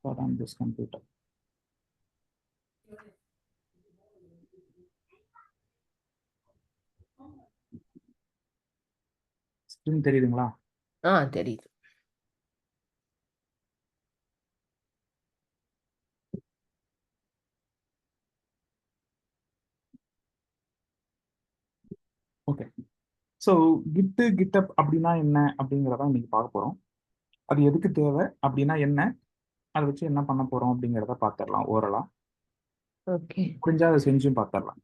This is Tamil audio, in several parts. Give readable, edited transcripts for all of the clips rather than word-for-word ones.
on this computer. ஸ்கிரீன் தெரியுதுங்களா? தெரியுது. ஓகே. ஸோ GitHub அப்படின்னா என்ன அப்படிங்கிறத இன்னைக்கு பார்க்க போகிறோம். அது எதுக்கு தேவை அப்படின்னா என்ன, அதை வச்சு என்ன பண்ண போகிறோம் அப்படிங்கிறத பார்த்துடலாம் ஓரளா. ஓகே. கொஞ்சம் அதை செஞ்சும் பார்த்துடலாம்.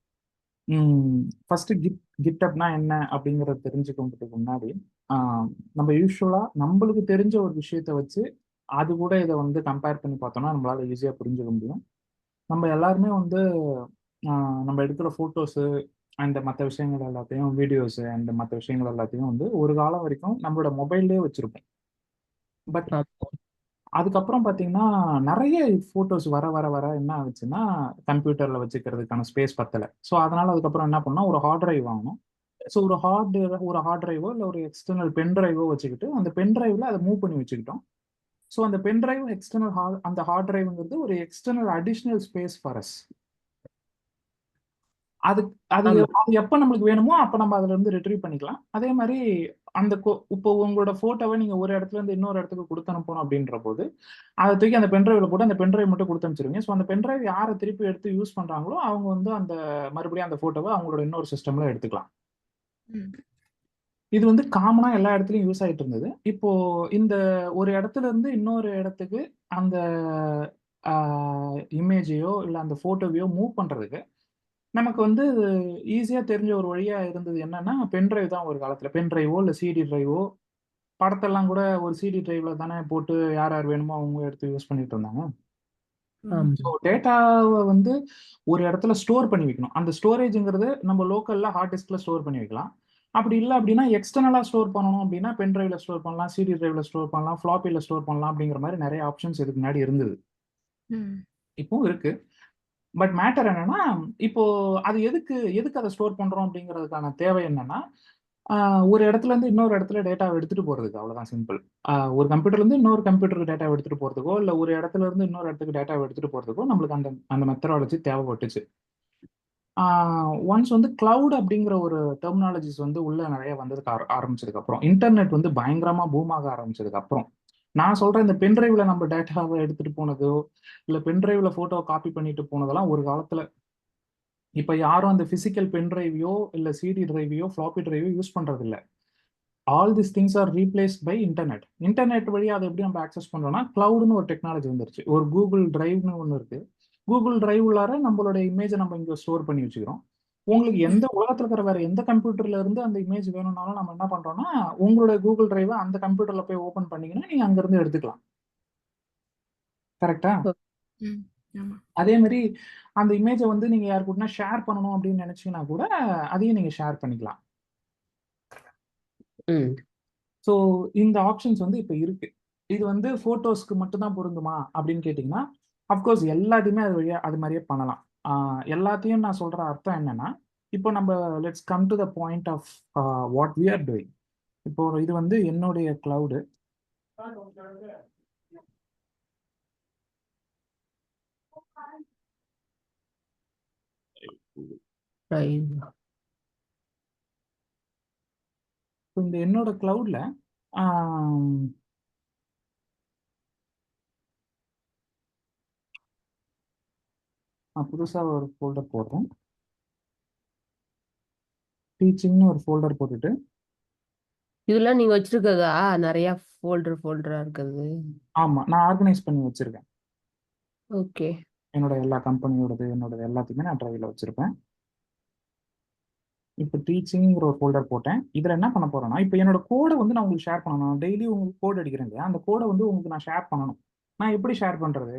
ஃபர்ஸ்ட் GitHubனா என்ன அப்படிங்கிறத தெரிஞ்சுக்கிறதுக்கு முன்னாடி நம்ம யூஸ்வலாக நம்மளுக்கு தெரிஞ்ச ஒரு விஷயத்த வச்சு அது கூட இதை வந்து கம்பேர் பண்ணி பார்த்தோம்னா நம்மளால ஈஸியாக புரிஞ்சுக்க முடியும். நம்ம எல்லாருமே வந்து நம்ம எடுக்கிற ஃபோட்டோஸு அண்ட் மற்ற விஷயங்கள் எல்லாத்தையும், வீடியோஸு அண்ட் மற்ற விஷயங்கள் எல்லாத்தையும் வந்து ஒரு காலம் வரைக்கும் நம்மளோட மொபைல்லே வச்சுருப்போம். பட் அதுக்கப்புறம் பார்த்தீங்கன்னா நிறைய ஃபோட்டோஸ் வர வர வர என்ன ஆச்சுன்னா கம்ப்யூட்டரில் வச்சுக்கிறதுக்கான ஸ்பேஸ் பத்தலை. ஸோ அதனால் அதுக்கப்புறம் என்ன பண்ணால் ஒரு ஹார்ட் டிரைவ் வாங்கணும். ஸோ ஒரு ஹார்ட் டிரைவோ இல்லை ஒரு எக்ஸ்டர்னல் பென் டிரைவோ வச்சுக்கிட்டு அந்த பென் டிரைவில் அதை மூவ் பண்ணி வச்சுக்கிட்டோம். ஸோ அந்த பென் டிரைவ் அந்த ஹார்ட் டிரைவ்ங்கிறது ஒரு external additional space for us. அது அது எப்போ நம்மளுக்கு வேணுமோ அப்போ நம்ம அதுல இருந்து ரிட்ரீவ் பண்ணிக்கலாம். அதே மாதிரி அந்த இப்போ உங்களோட போட்டோவை நீங்க ஒரு இடத்துல இருந்து இன்னொரு இடத்துக்கு கொடுத்து அனுப்பணும் அப்படின்ற போது அதை தூக்கி அந்த பென்ட்ரைவ்ல போட்டு அந்த பென்ட்ரைவ் மட்டும் கொடுத்து அனுப்பிச்சிருவீங்க. ஸோ அந்த பென்ட்ரைவ் யாரை திருப்பி எடுத்து யூஸ் பண்றாங்களோ அவங்க வந்து அந்த மறுபடியும் அந்த போட்டோவை அவங்களோட இன்னொரு சிஸ்டம்ல எடுத்துக்கலாம். இது வந்து காமனா எல்லா இடத்துலயும் யூஸ் ஆகிட்டு இருந்தது. இப்போ இந்த ஒரு இடத்துல இருந்து இன்னொரு இடத்துக்கு அந்த இமேஜையோ இல்லை அந்த போட்டோவையோ மூவ் பண்றதுக்கு நமக்கு வந்து ஈஸியா தெரிஞ்ச ஒரு வழியா இருந்தது என்னன்னா பென்ட்ரைவ் தான். ஒரு காலத்துல பென்ட்ரைவோ இல்லை சிடி டிரைவோ, படத்தெல்லாம் கூட ஒரு சிடி டிரைவ்ல தானே போட்டு யார் யார் வேணுமோ அவங்க எடுத்து யூஸ் பண்ணிட்டு இருந்தாங்க. ஸோ டேட்டாவை வந்து ஒரு இடத்துல ஸ்டோர் பண்ணி வைக்கணும். அந்த ஸ்டோரேஜுங்கிறது நம்ம லோக்கல்ல ஹார்ட் டிஸ்க்ல ஸ்டோர் பண்ணி வைக்கலாம். அப்படி இல்லை அப்படின்னா எக்ஸ்டர்னலா ஸ்டோர் பண்ணணும் அப்படின்னா பென்ட்ரைவ்ல ஸ்டோர் பண்ணலாம், சிடி டிரைவ்ல ஸ்டோர் பண்ணலாம், ஃபிளாப்பில ஸ்டோர் பண்ணலாம் அப்படிங்கிற மாதிரி நிறைய ஆப்ஷன்ஸ் இதுக்கு முன்னாடி இருந்தது. இப்போ இருக்கு. பட் மேட்டர் என்னன்னா இப்போ அது எதுக்கு அதை ஸ்டோர் பண்றோம் அப்படிங்கிறதுக்கான தேவை என்னன்னா ஒரு இடத்துல இருந்து இன்னொரு இடத்துல டேட்டாவை எடுத்துட்டு போறதுக்கு, அவ்வளவுதான் சிம்பிள். ஒரு கம்ப்யூட்டர்ல இருந்து இன்னொரு கம்ப்யூட்டருக்கு டேட்டாவை எடுத்துட்டு போறதுக்கோ இல்லை ஒரு இடத்துல இருந்து இன்னொரு இடத்துக்கு டேட்டாவை எடுத்துட்டு போறதுக்கோ நம்மளுக்கு அந்த அந்த மெத்தடாலஜி தேவைப்பட்டுச்சு. ஒன்ஸ் வந்து கிளவுட் அப்படிங்கிற ஒரு டெர்மினாலஜிஸ் வந்து உள்ள நிறைய வந்ததுக்கு ஆரம்பிச்சதுக்கு அப்புறம், இன்டர்நெட் வந்து பயங்கரமா பூம் ஆக ஆரம்பிச்சதுக்கு அப்புறம் நான் சொல்றேன் இந்த பென்ட்ரைவ்ல நம்ம டேட்டாவை எடுத்துட்டு போனதோ இல்லை பென்ட்ரைவ்ல போட்டோ காப்பி பண்ணிட்டு போனதெல்லாம் ஒரு காலத்துல. இப்போ யாரும் அந்த பிசிக்கல் பென்ட்ரைவையோ இல்லை சிடி டிரைவையோ ஃப்ளாப்பி டிரைவையோ யூஸ் பண்றது இல்லை. All this things are replaced by internet. Internet வழியா அதை எப்படி நம்ம ஆக்சஸ் பண்றோம்னா கிளவுட்னு ஒரு டெக்னாலஜி வந்துருச்சு. ஒரு கூகுள் டிரைவ்னு ஒன்று இருக்கு. கூகுள் டிரைவ் உள்ளார நம்மளோட இமேஜை நம்ம இங்கே ஸ்டோர் பண்ணி வச்சுக்கிறோம். உங்களுக்கு எந்த உலகத்துல இருக்கிற வேற எந்த கம்ப்யூட்டர்ல இருந்து அந்த இமேஜ் வேணும்னாலும் நம்ம என்ன பண்றோம்னா உங்களோட கூகுள் டிரைவை அந்த கம்ப்யூட்டர்ல போய் ஓபன் பண்ணீங்கன்னா நீங்க அங்க இருந்து எடுத்துக்கலாம். கரெக்டா? அதே மாதிரி அந்த இமேஜை வந்து நீங்க யாரு கூடனா ஷேர் பண்ணணும் அப்படின்னு நினைச்சீங்கன்னா கூட அதையும் நீங்க ஷேர் பண்ணிக்கலாம். ஸோ இந்த ஆப்ஷன்ஸ் வந்து இப்போ இருக்கு. இது வந்து போட்டோஸ்க்கு மட்டும்தான் பொருந்துமா அப்படின்னு கேட்டிங்கன்னா அஃப்கோர்ஸ் எல்லாத்தையுமே அது வழியா அது மாதிரியே பண்ணலாம். எல்லாத்தையும் நான் சொல்ற அர்த்தம் என்னன்னா இப்போ நம்ம let's come to the point of what we are doing. இப்போ இது வந்து என்னுடைய கிளவுடு. இந்த என்னோட கிளவுட்ல நான் புதுசாக ஒரு ஃபோல்டர் போடுறேன். டீச்சிங்னு ஒரு ஃபோல்டர் போட்டுட்டு இதெல்லாம் நீங்க வச்சிருக்கதா நிறைய ஃபோல்டரா இருக்குது? ஆமா, நான் ஆர்கனைஸ் பண்ணி வச்சிருக்கேன். ஓகே. என்னோட எல்லா கம்பெனியோடது என்னோட எல்லாத்தையுமே நான் டிரைவ்ல வச்சிருப்பேன். இப்போ டீச்சிங்கிற ஒரு ஃபோல்டர் போட்டேன். இதில் என்ன பண்ண போறேன்னா இப்போ என்னோட கோடை வந்து நான் உங்களுக்கு ஷேர் பண்ணணும். டெய்லி உங்களுக்கு கோட் அடிக்கிறேன் இல்லையா, அந்த கோடை வந்து உங்களுக்கு நான் ஷேர் பண்ணணும். நான் எப்படி ஷேர் பண்றது?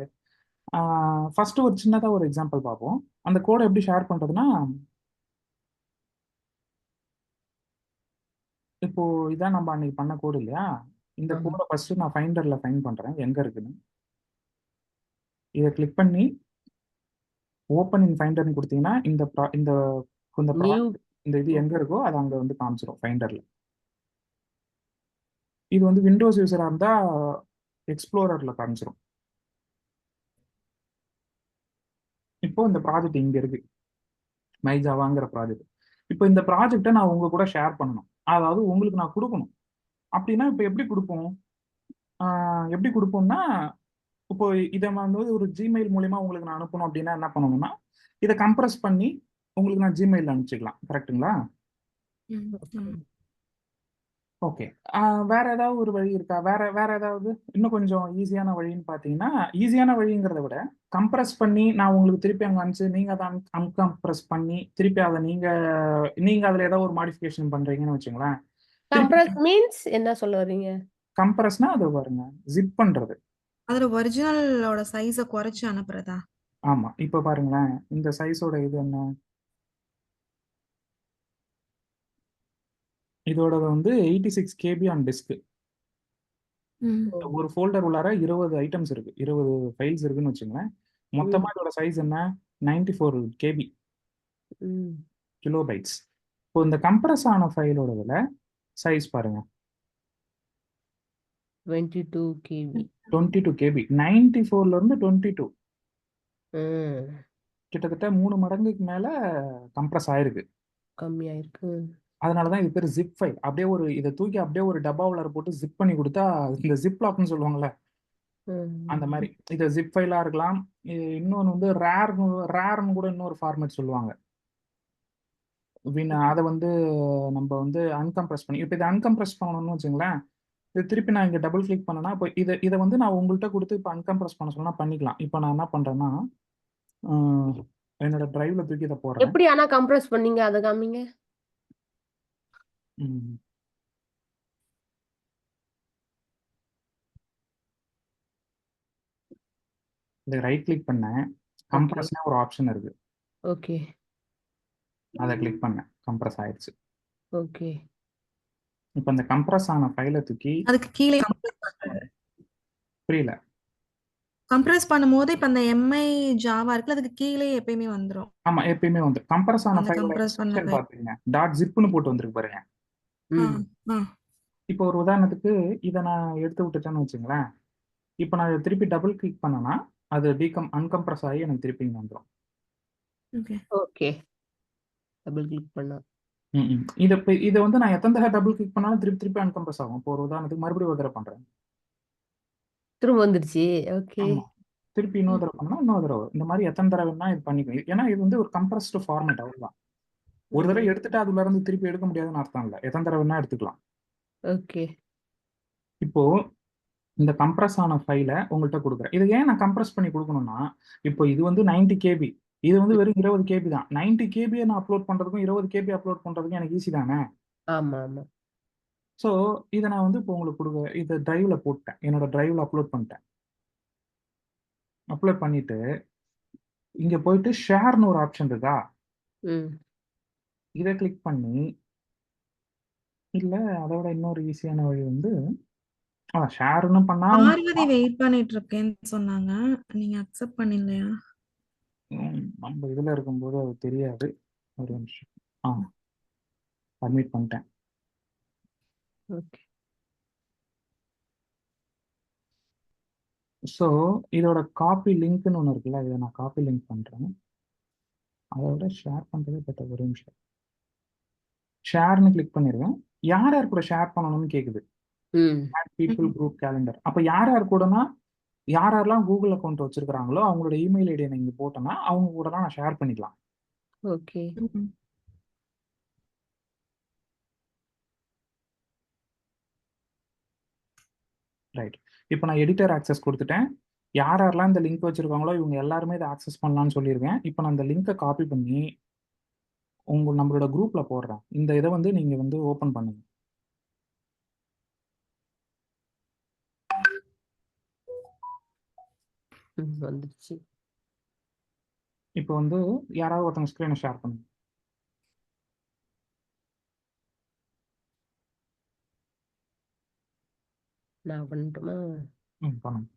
ஃபர்ஸ்ட் ஒரு சின்னதாக ஒரு எக்ஸாம்பிள் பார்ப்போம். அந்த கோடை எப்படி ஷேர் பண்றதுன்னா இப்போ இதான் நம்ம அன்னைக்கு பண்ண கோடு இல்லையா, இந்த கோடை ஃபர்ஸ்ட் நான் ஃபைண்டர்ல ஃபைண்ட் பண்றேன் எங்க இருக்குன்னு. இதை கிளிக் பண்ணி ஓப்பன் இன் ஃபைண்டர்னு கொடுத்தீங்கன்னா இந்த இந்த இந்த இது எங்க இருக்கோ அது அங்க வந்து காமிச்சிடும் ஃபைண்டர்ல. இது வந்து விண்டோஸ் யூஸரா இருந்தா எக்ஸ்ப்ளோரர்ல காமிச்சிடும். இப்போ இந்த ப்ராஜெக்ட் இங்க இருக்கு, மைஜாவாங்கிற ப்ராஜெக்ட். இப்போ இந்த ப்ராஜெக்டை நான் உங்க கூட ஷேர் பண்ணணும், அதாவது உங்களுக்கு நான் கொடுக்கணும். அப்படின்னா இப்போ எப்படி கொடுப்போம்? எப்படி கொடுப்போம்னா, இப்போ இதை வந்து ஒரு ஜிமெயில் மூலியமா உங்களுக்கு நான் அனுப்பணும் அப்படின்னா என்ன பண்ணணும்னா, இதை கம்ப்ரஸ் பண்ணி உங்களுக்கு நான் ஜிமெயில் அனுப்பிச்சிக்கலாம். கரெக்ட்டுங்களா? ஓகே. வேற ஏதாவது ஒரு வழி இருக்கா? வேற வேற ஏதாவது இன்னும் கொஞ்சம் ஈஸியான வழின்னு பார்த்தீங்கன்னா, ஈஸியான வழிங்கிறத விட கம்ப்ரஸ் பண்ணி நான் உங்களுக்கு திருப்பி அங்க அனுப்பிச்சு நீங்க அதை அன்கம்ப்ரஸ் பண்ணி திருப்பி அதை நீங்க நீங்க அதுல ஏதாவது ஒரு மாடிஃபிகேஷன் பண்றீங்கன்னு வச்சுங்களேன். திருப்பி கம்ப்ரஸ் மீன்ஸ் என்ன சொல்ல வர்றீங்க? கம்ப்ரஸ்னா அது பாருங்க, ஜிப் பண்றது. அதுல ஒரிஜினலோட சைஸ குறைச்சு அனுப்புறதா? ஆமா. இப்ப பாருங்களேன், இந்த சைஸோட இது என்ன? இதோட வந்து 86 KB ஆன் டிஸ்க். ஒரு ஃபோல்டர் உள்ளார 20 ஐட்டம்ஸ் இருக்கு, 20 ஃபைல்ஸ் இருக்குன்னு வச்சுங்களேன். மொத்தமா இதோட சைஸ் என்ன? 94 KB, கிலோபைட்ஸ். இப்போ இந்த கம்ப்ரஸ் ஆன ஃபைலோட விலை சைஸ் பாருங்க, 22 KB. 22 KB. 94ல இருந்து 22, கிட்டத்தட்ட 3 மடங்குக்கு மேல கம்ப்ரஸ் ஆயிருக்கு. கம்மியாயிருக்கு. அதனாலதான் இது பேர் ஜிப் ஃபைல். அப்படியே ஒரு இதை தூக்கி அப்படியே ஒரு டப்பாவுல போட்டு ஜிப் பண்ணி கொடுத்தா, இந்த ஜிப் லாக்னு சொல்லுவாங்கல்ல, அந்த மாதிரி இது ஜிப் ஃபைலா இருக்கலாம். இன்னொன்று வந்து ரேர்னு கூட இன்னொரு ஃபார்மேட் சொல்லுவாங்க. அதை வந்து நம்ம வந்து அன்கம்ப்ரஸ் பண்ணி, இப்போ இதை அன்கம்ப்ரஸ் பண்ணணும்னு வச்சுங்களேன், இது திருப்பி நான் இங்கே டபுள் கிளிக் பண்ணனா இப்போ இதை வந்து நான் உங்கள்கிட்ட கொடுத்து இப்போ அன்கம்ப்ரஸ் பண்ண சொன்னா பண்ணிக்கலாம். இப்போ நான் என்ன பண்றேன்னா, என்னோட டிரைவ்ல தூக்கி இதை போடுறேன். எப்படி ஆனா கம்ப்ரஸ் பண்ணீங்க அதை காமிங்க. இதை ரைட் கிளிக் பண்ணேன், கம்ப்ரஸ்னா ஒரு ஆப்ஷன் இருக்கு. ஓகே. அதை கிளிக் பண்ணேன், கம்ப்ரஸ் ஆயிடுச்சு. ஓகே. இப்போ இந்த கம்ப்ரஸ் ஆன ஃபைலை தூக்கி அதுக்கு கீழே புரியல. கம்ப்ரஸ் பண்ணும்போது இப்ப அந்த எம்ஐ ஜாவா இருக்குல்ல, அதுக்கு கீழே எப்பயுமே வந்துரும். ஆமா, எப்பயுமே வந்து கம்ப்ரஸ் ஆன அந்த ஃபைலோட கம்ப்ரஸ் பண்ண எக்ஸ்டென்ஷன் ஃபைல். பாத்தீங்க, டாட் ஜிப்னு போட்டு வந்திருக்கு பாருங்க. இப்போ ஒரு உதாரணத்துக்கு இதை நான் எடுத்து விட்டுட்டேன்னு வச்சுங்களேன். இப்போ நான் இதை திருப்பி டபுள் கிளிக் பண்ணனா அது அன்கம்ப்ரஸ் ஆகி எனக்கு திருப்பி இங்க வந்துடும். ஓகே. டபுள் கிளிக் பண்ணா இதை வந்து நான் எத்தனை தடவை டபுள் கிளிக் பண்ணாலும் திருப்பி திருப்பி அன்கம்ப்ரஸ் ஆகும். இப்போ ஒரு உதாரணத்துக்கு மறுபடியும் ஒரு தடவை பண்றேன், திரும்ப வந்துருச்சு. ஓகே. ஆமா. திருப்பி இன்னொரு தடவை பண்ணா இன்னொரு தடவை, இந்த மாதிரி எத்தனை தடவைன்னா இது பண்ணிக்கணும். ஏன்னா இது வந்து ஒரு கம்ப்ரஸ்டு ஃபார்மேட், அவ்வளவுதான். ஒரு தடவை எடுத்துட்டு அதுல இருந்து திருப்பி எடுக்க முடியாதுன்னு அர்த்தம் இல்லை, எத்தனை தடவைன்னா எடுத்துக்கலாம். ஓகே. இப்போ இந்த கம்ப்ரஸ் ஆன ஃபைலை உங்கள்கிட்ட கொடுக்குறேன். இது ஏன் நான் கம்ப்ரஸ் பண்ணி கொடுக்கணும்னா, இப்போ இது வந்து 90 KB, இது வந்து வெறும் 20 KB தான். 90 KB நான் அப்லோட் பண்றதுக்கும் 20 KB அப்லோட் பண்றதுக்கும் எனக்கு ஈஸி தானே. ஆமா ஆமா. ஸோ இதை நான் வந்து இப்போ உங்களுக்கு இதை டிரைவ்ல போட்டேன், என்னோட டிரைவ்ல அப்லோட் பண்ணிட்டேன். அப்லோட் பண்ணிட்டு இங்க போயிட்டு ஷேர்னு ஒரு ஆப்ஷன் இருக்கா, இதை கிளிக் பண்ணி, இல்ல அதோட இன்னொரு ஈஸியான வழி வந்து ஷேர்னு பண்ணா பார்வதி வெயிட் பண்ணிட்டு இருக்கேன்னு சொன்னாங்க, நீங்க அக்செப்ட் பண்ணலையா? நம்ம இதுல இருக்கும்போது அது தெரியாது. ஒரு நிமிஷம், அட்மிட் பண்ணிட்டேன். ஓகே. ஸோ இதோட காப்பி லிங்க்னு ஒன்று இருக்குல்ல, இதை நான் காப்பி லிங்க் பண்றேன். அதோட ஷேர் பண்றது பெட்டர். ஒரு நிமிஷம், ஷேர்னு கிளிக் பண்ணிடுவேன். யார் யார் கூட ஷேர் பண்ணணும்னு கேக்குது, பீப்புள் குரூப் கேலண்டர். அப்ப யார் யார் கூடனா, யார் யாரெல்லாம் கூகுள் அக்கௌண்ட் வச்சிருக்காங்களோ அவங்களோட இமெயில் ஐடியை நீங்க போட்டோன்னா அவங்க கூட தான் நான் ஷேர் பண்ணிக்கலாம். ஓகே. ரைட். இப்போ நான் எடிட்டர் ஆக்சஸ் கொடுத்துட்டேன். யார் யாரெல்லாம் இந்த லிங்க் வச்சிருக்காங்களோ இவங்க எல்லாருமே இதை ஆக்சஸ் பண்ணலாம்னு சொல்லியிருக்கேன். இப்போ நான் இந்த லிங்கை காப்பி பண்ணி நம்மளோட குரூப்ல போடுறேன். இந்த இதை வந்து நீங்க வந்து ஓபன் பண்ணுங்க. வந்துருச்சு. இப்போ வந்து யாராவது ஒருத்தவங்க ஸ்கிரீனை ஷேர் பண்ணுங்க. நான் பண்ணட்டுமா? பண்ணுங்க.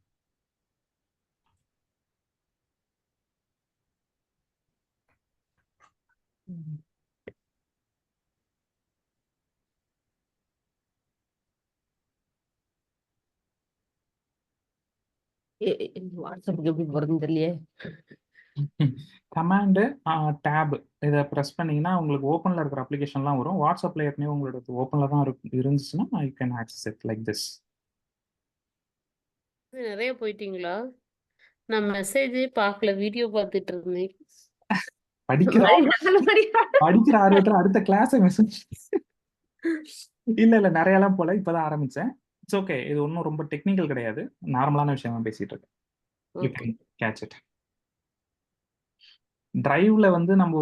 வாட்ஸ்அப்புக்கு எப்படி போறதுன்னு தெரியலையே. கமாண்டு டேப் இதை ப்ரெஸ் பண்ணீங்கன்னா உங்களுக்கு ஓப்பனில் இருக்கிற அப்ளிகேஷன்லாம் வரும். வாட்ஸ்அப்பில் ஏற்கனவே உங்களோட ஓப்பனில் தான் இருந்துச்சுன்னா I can access it like this. நிறைய போயிட்டீங்களா? நான் மெசேஜே பார்க்கல, வீடியோ பார்த்துட்டு இருந்தேன். படிக்கிற மணி 4 மணி. படிக்கிற ஆர்வத்தில் அடுத்த கிளாஸை மெசேஜ் இல்லை நிறையலாம் போல, இப்போதான் ஆரம்பித்தேன். இட்ஸ் ஓகே, இது ஒன்றும் ரொம்ப டெக்னிக்கல் கிடையாது, நார்மலான விஷயம் தான் பேசிட்டு இருக்கேன். You okay. Can catch it. டிரைவ்ல வந்து நம்ம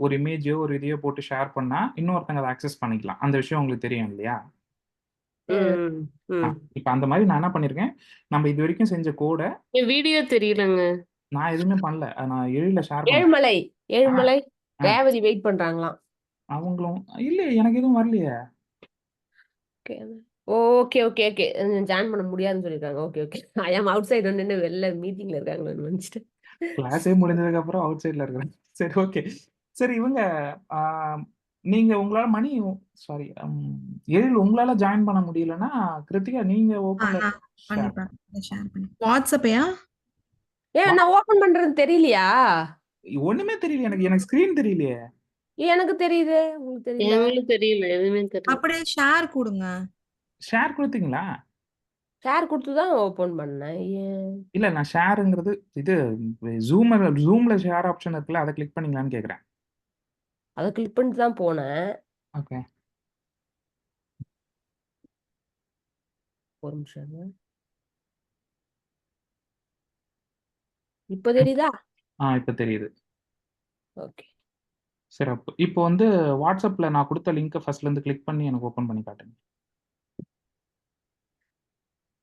ஒரு இமேஜோ ஒரு இதையோ போட்டு ஷேர் பண்ணா இன்னொருத்தங்க அதை ஆக்சஸ் பண்ணிக்கலாம். அந்த விஷயம் உங்களுக்கு தெரியும் இல்லையா? ம் ம் இப்போ அந்த மாதிரி நான் என்ன பண்ணியிருக்கேன், நம்ம இது வரைக்கும் செஞ்ச கோடை என் வீடியோ தெரியலங்க. நான் எதுவுமே பண்ணல, நான் எழில ஷேர் பண்ணேன். ஏழுமலை ஏழுமலை ஆ. ரேவதி வெயிட் பண்றாங்களாம். அவங்களும் இல்லையே, எனக்கு எதுவும் வரலையே. ஓகே ஓகே ஓகே ஜாயின் பண்ண முடியாதுன்னு சொல்லிருக்காங்க. ஓகே ஓகே ஐ ஆம் அவுட் சைடு நின்று வெளில மீட்டிங்ல இருக்காங்களோன்னு நினைச்சிட்டு. கிளாஸே முடிஞ்சதுக்கு அப்புறம் அவுட் சைட்ல இருக்கிறேன். சரி ஓகே. சரி இவங்க நீங்க உங்களால சாரி எழில் உங்களால ஜாயின் பண்ண முடியலன்னா கிருத்திகா நீங்க ஓப்பன்ல நான் பண்ணிப்பேன். ஷேர் பண்ணி வாட்ஸ்அப்பையா? ஏன் நான் ஓபன் பண்றது தெரியலையா? ஒண்ணுமே தெரியல எனக்கு ஸ்கிரீன் தெரியலையே. எனக்கு தெரியுது, உங்களுக்கு தெரியல. எங்களுக்கு தெரியல, எதுவுமே தெரியல. அப்படியே ஷேர் கொடுங்க. ஷேர் கொடுத்தீங்களா? ஷேர் கொடுத்து தான் ஓபன் பண்ணேன். ஏன் இல்ல நான் ஷேருங்கிறது இது ஜூம்ல ஷேர் ஆப்ஷன் இருக்குல்ல, அதை கிளிக் பண்ணீங்களான்னு கேக்குறேன். அதை கிளிக் பண்ணிட்டு தான் போனேன். ஓகே ஒரு நிமிஷம் இருங்க. இப்போ தெரியுதா? இப்போ தெரியுது. ஓகே சிறப்பு. இப்போ வந்து வாட்ஸ்அப்ல நான் கொடுத்த லிங்கை ஃபர்ஸ்ட்ல இருந்து கிளிக் பண்ணி எனக்கு ஓபன் பண்ணி காட்டுங்க.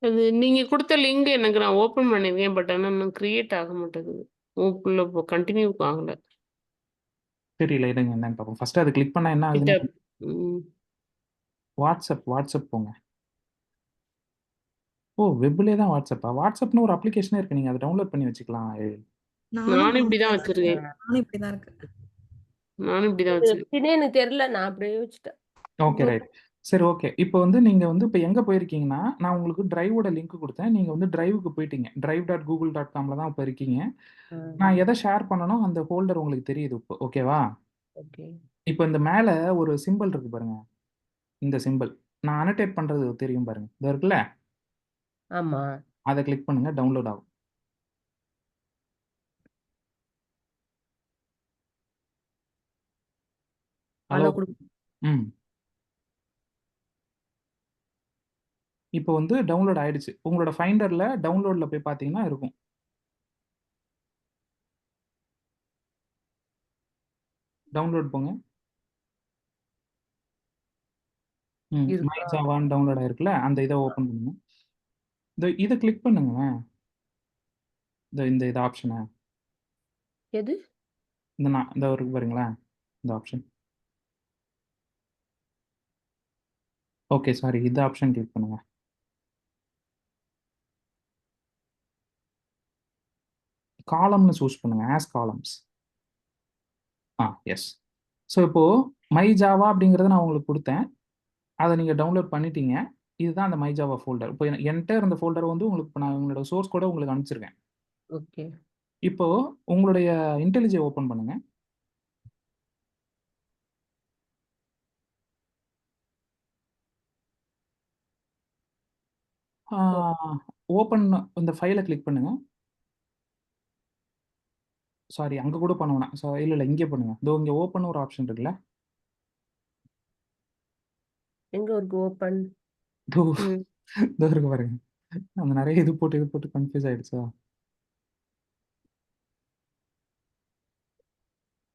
அது நீங்க கொடுத்த லிங்க் எனக்கு நான் ஓபன் பண்ணிருக்கேன், பட் ஆனால் இன்னும் கிரியேட் ஆக மாட்டேங்குது. உள்ள கண்டினியூ ஆகல. தெரியல, இருங்க என்னன்னு பார்ப்போம். ஃபர்ஸ்ட் அதை கிளிக் பண்ணா என்ன ஆகுதுன்னு. ம். வாட்ஸ்அப் போங்க. ஓ வெப்லேயே தான் வாட்ஸ்அப்பா? வாட்ஸ்அப்னு ஒரு அப்ளிகேஷனே இருக்கு, நீங்க அதை டவுன்லோட் பண்ணி வச்சுக்கலாம். நானும் இப்படிதான் வச்சிருக்கேன். நானும் இப்படிதான் இருக்கு. நானும் இப்படிதான் வச்சிருக்கேன். எப்படின்னே எனக்கு தெரியல, நான் அப்படியே வச்சுட்டேன். Okay right. சரி ஓகே. இப்போ வந்து நீங்க வந்து இப்போ எங்க போயிருக்கீங்கன்னா, நான் உங்களுக்கு டிரைவோட லிங்க் கொடுத்தேன், நீங்க வந்து டிரைவுக்கு போயிட்டீங்க. drive.google.comல தான் இப்போ இருக்கீங்க. நான் எதை ஷேர் பண்ணணும் அந்த ஃபோல்டர் உங்களுக்கு தெரியுது இப்போ, ஓகேவா? ஓகே இப்போ இந்த மேல ஒரு சிம்பிள் இருக்கு பாருங்க, இந்த சிம்பிள் நான் அனோடேட் பண்றது தெரியும் பாருங்க, இது இருக்குல்ல, ஆமா. அதை கிளிக் பண்ணுங்க, டவுன்லோட் ஆகும். ஹலோ. அலோ கொடு. இப்போ வந்து டவுன்லோட் ஆயிடுச்சு. உங்களோட ஃபைண்டர்ல டவுன்லோட்ல போய் பார்த்தீங்கன்னா இருக்கும். டவுன்லோட் போங்க. இருக்கா? மை ஜாவான்னு டவுன்லோட் ஆயிருக்குல்ல, அந்த இதை ஓப்பன் பண்ணுங்க. இதை கிளிக் பண்ணுங்க, இந்த ஆப்ஷனை. எது? இந்த இருக்கு பாருங்களேன், இந்த ஆப்ஷன். ஓகே சாரி, இந்த ஆப்ஷன் கிளிக் பண்ணுங்க. காலம்னு சூஸ் பண்ணுங்க, ஆஸ் காலம்ஸ். எஸ். ஸோ இப்போ மை ஜாவா அப்படிங்கிறத நான் உங்களுக்கு கொடுத்தேன், அதை நீங்க டவுன்லோட் பண்ணிட்டீங்க. இதுதான் அந்த மை ஜாவா ஃபோல்டர். இப்போ என்கிட்ட இருந்த ஃபோல்டர் வந்து உங்களுக்கு இப்போ நான் உங்களோட சோர்ஸ் கூட உங்களுக்கு அனுப்பிச்சிருக்கேன். ஓகே இப்போ உங்களுடைய இன்டெலிஜை ஓப்பன் பண்ணுங்க. ஓப்பன் இந்த ஃபைலை கிளிக் பண்ணுங்க. சாரி அங்கே கூட பண்ண வேணாம். இல்லை இங்கே பண்ணுங்க. இதோ இங்கே ஓப்பன் ஒரு ஆப்ஷன் இருக்குல்ல, எங்க இருக்கு ஓபன்? இதோ இருக்கு பாருங்க. அந்த நிறைய இது போட்டு கன்ஃபியூஸ் ஆயிடுச்சா?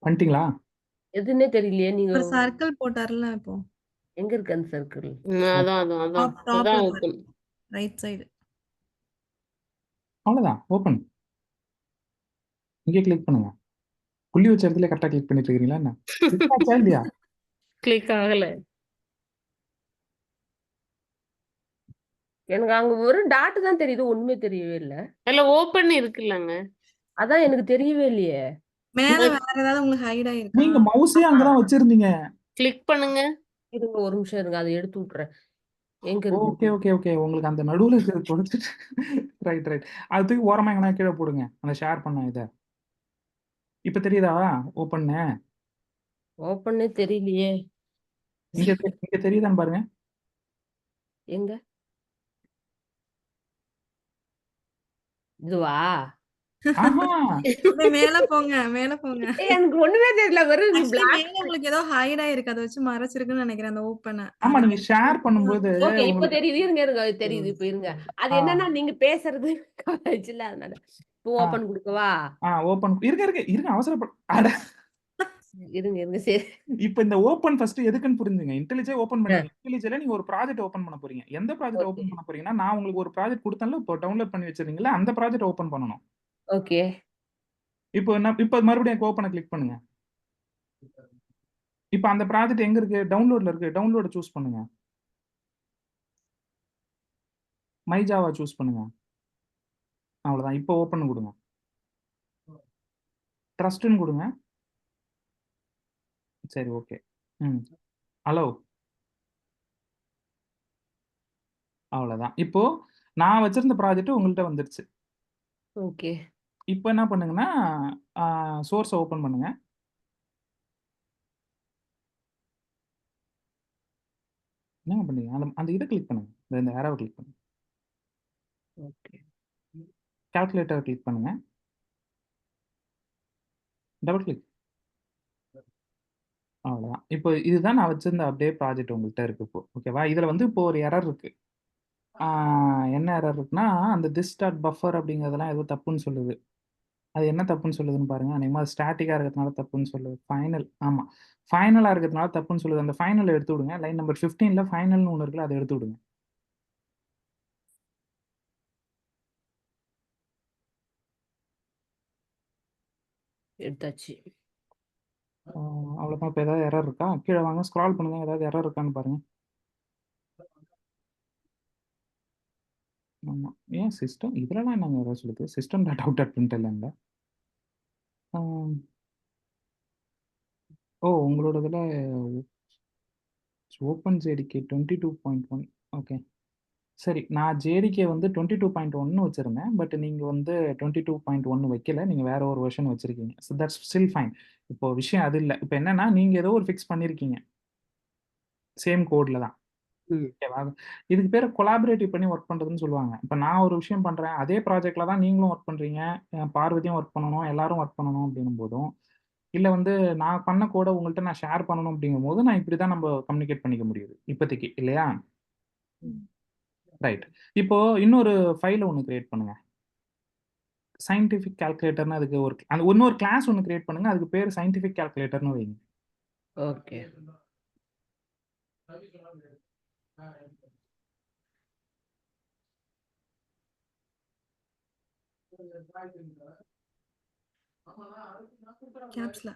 பண்ணிட்டீங்களா? எதுன்னே தெரியலையே. நீங்க ஒரு சர்க்கிள் போட்டார்ல இப்போ. எங்க இருக்கு அந்த சர்க்கிள்? அதான் டாப்ல ஓப்பன். Right side. அவ்வளோதான், ஓப்பன். இங்கே கிளிக் பண்ணுங்க. புள்ளி வச்ச இடத்துல கரெக்டாக கிளிக் பண்ணிட்டு இருக்கீங்களா என்ன? Click ஆச்சா இல்லையா? கிளிக் ஆகல. எனக்கு அங்க ஒரு டாட் தான் தெரியுது, ஒண்ணுமே தெரியவே இல்ல. அதுல ஓப்பன் இருக்குல்லங்க. அதான் எனக்கு தெரியவே இல்லையே. மேல வேற ஏதாவது உங்களுக்கு ஹைட் ஆயிருக்கா? நீங்க மவுஸே அங்கதான் வச்சிருந்தீங்க. கிளிக் பண்ணுங்க. இருங்க ஒரு நிமிஷம் இருங்க, அதை எடுத்து விட்டுறேன். எங்க இருக்கு? Okay okay okay. உங்களுக்கு அந்த நடுவில் இருக்கிறது கொடுத்துட்டு ரைட். அதுக்கு ஓரமா எங்கன்னா கீழே போடுங்க அந்த ஷேர் பண்ண இதை. இப்ப தெரியுதா ஓப்பன்னு? ஓப்பன்னே தெரியலையே. இங்க தெரியுதான்னு பாருங்க. எங்க? இதுவா? ஆஹா அப்படியே மேல போங்க, மேல போங்க. எனக்கு ஒண்ணுமே தெரியல. வெறும் ஆக்சுவலி பிளாக். மேல உங்களுக்கு ஏதோ ஹைட் ஆயிருக்கு. அத வச்சு மறைச்சிருக்குன்னு நினைக்கிறேன் அந்த ஓப்பன. ஆமா அத நீங்க ஷேர் பண்ணும்போது ஓகே, இப்ப உங்களுக்கு தெரியுது. இருங்க, இருங்க. தெரியுது. இப்ப இருங்க. அது ஆ, என்னன்னா நீங்க பேசுறது காலேஜ்ல அதனால. இப்போ ஆ, ஓப்பன் குடுக்கவா? ஓப்பன் இருங்க அவசரப்பட அட இருங்க, இருங்க. சரி. இப்ப இந்த ஓப்பன் ஃபர்ஸ்ட் எதுக்குன்னு புரிஞ்சுங்க. இன்டெலிஜே ஓப்பன் அ. பண்ணிக்கங்க. இன்டெலிஜேல நீங்க ஒரு ப்ராஜெக்ட் ஓப்பன் பண்ண போறீங்க. எந்த ப்ராஜெக்ட் ஓகே. ஓப்பன் பண்ண போறீங்கன்னா, நான் உங்களுக்கு ஒரு ப்ராஜெக்ட் குடுத்தேன்ல, இப்போ டவுன்லோட் பண்ணி வச்சிருக்கீங்கல்ல, அந்த ப்ராஜெக்ட் ஓப்பன் பண்ணணும். ஓகே. இப்போ மறுபடியும் ஓப்பன கிளிக் பண்ணுங்க. இப்ப அந்த ப்ராஜெக்ட் எங்க இருக்கு? டவுன்லோட்ல இருக்கு. டவுன்லோட சூஸ் பண்ணுங்க. மை ஜாவா சூஸ் பண்ணுங்க. அவ்வளவுதான். இப்போ ஓப்பன் குடுங்க. ட்ரஸ்ட்ன்னு குடுங்க. சரி ஓகே. அலோ. அவ்வளவுதான். இப்போ நான் வச்சிருந்த ப்ராஜெக்ட் உங்கள்ட்ட வந்துருச்சு. ஓகே. இப்போ என்ன பண்ணுங்கன்னா, சோர்ஸ ஓப்பன் பண்ணுங்க. என்ன பண்ணீங்க? அந்த இத கிளிக் பண்ணுங்க. இந்த ஏரோவ கிளிக் பண்ணுங்க. ஓகே. கால்குலேட்டர் கிளிக் பண்ணுங்க. Double click. அவ்வளவுதான். இப்போ இதுதான் நான் வச்சிருந்த அப்படியே ப்ராஜெக்ட் உங்கள்ட்ட இருக்கு இப்போ. ஓகேவா? இதுல வந்து இப்போ ஒரு எரர் இருக்கு. என்ன எரர் இருக்குன்னா, அந்த திஸ் டாட் பஃபர் அப்படிங்கிறதெல்லாம் ஏதோ தப்புன்னு சொல்லுது. அது என்ன தப்புன்னு சொல்லுதுன்னு பாருங்க. அநேகமா அது ஸ்டாட்டிக்கா இருக்கிறதுனால தப்புன்னு சொல்லுது. ஆமா. ஃபைனலா இருக்கிறதுனால தப்புன்னு சொல்லுது. அந்த ஃபைனல எடுத்து விடுங்க. லைன் நம்பர் 15ல ஃபைனல்னு ஒண்ணு இருக்குல்ல, அத எடுத்து விடுங்க. எடுத்தாச்சு. அவ்வளவுதான். இப்ப ஏதாவது எரர் இருக்கா? கீழ வாங்க, ஸ்க்ரால் பண்ணுங்க. ஏதாவது எரர் இருக்கான்னு பாருங்க. ஆமா. ஏன் சிஸ்டம் இதுலலாம் என்னங்க எரர் சொல்லுது? சிஸ்டம் டாட் அவுட் டாட் பிரிண்டல்ன்ல. உங்களோட இதுல ஓப்பன் ஜேடிகே 22.1 ஓகே. சரி. நான் ஜேடிகே வந்து 22.1 வச்சிருந்தேன். பட் நீங்க வந்து 22.1 வைக்கல. நீங்க வேற ஒரு வெர்ஷன் வச்சிருக்கீங்க. So that's still fine. இப்போ விஷயம் அது இல்ல. இப்போ என்னன்னா, நீங்க ஏதோ ஒரு ஃபிக்ஸ் பண்ணியிருக்கீங்க. சேம் கோட்ல தான். ம். ஓகேவா? இதுக்கு பேரு கொலாபரேட்டிவ் பண்ணி ஒர்க் பண்றதுன்னு சொல்லுவாங்க. இப்ப நான் ஒரு விஷயம் பண்றேன். அதே ப்ராஜெக்ட்ல தான் நீங்களும் ஒர்க் பண்றீங்க. பார்வதியும் ஒர்க் பண்ணணும். எல்லாரும் ஒர்க் பண்ணணும் அப்படின்னும் போதும், இல்ல வந்து நான் பண்ண கோட உங்கள்ட்ட நான் ஷேர் பண்ணணும் அப்படிங்கும்போது, நான் இப்படி தான் நம்ம கம்யூனிகேட் பண்ணிக்க முடியுது. இப்போதைக்கு இல்லையா? ரைட். இப்போ இன்னொரு ஃபைல ஒண்ணு கிரியேட் பண்ணுங்க. சயின்டிஃபிக் கால்குலேட்டர்னு அதுக்கு அந்த இன்னொரு கிளாஸ் ஒண்ணு கிரியேட் பண்ணுங்க. அதுக்கு பேரு சயின்டிஃபிக் கால்குலேட்டர்னு வைங்க. ஓகே. கேப்ஸ்ல.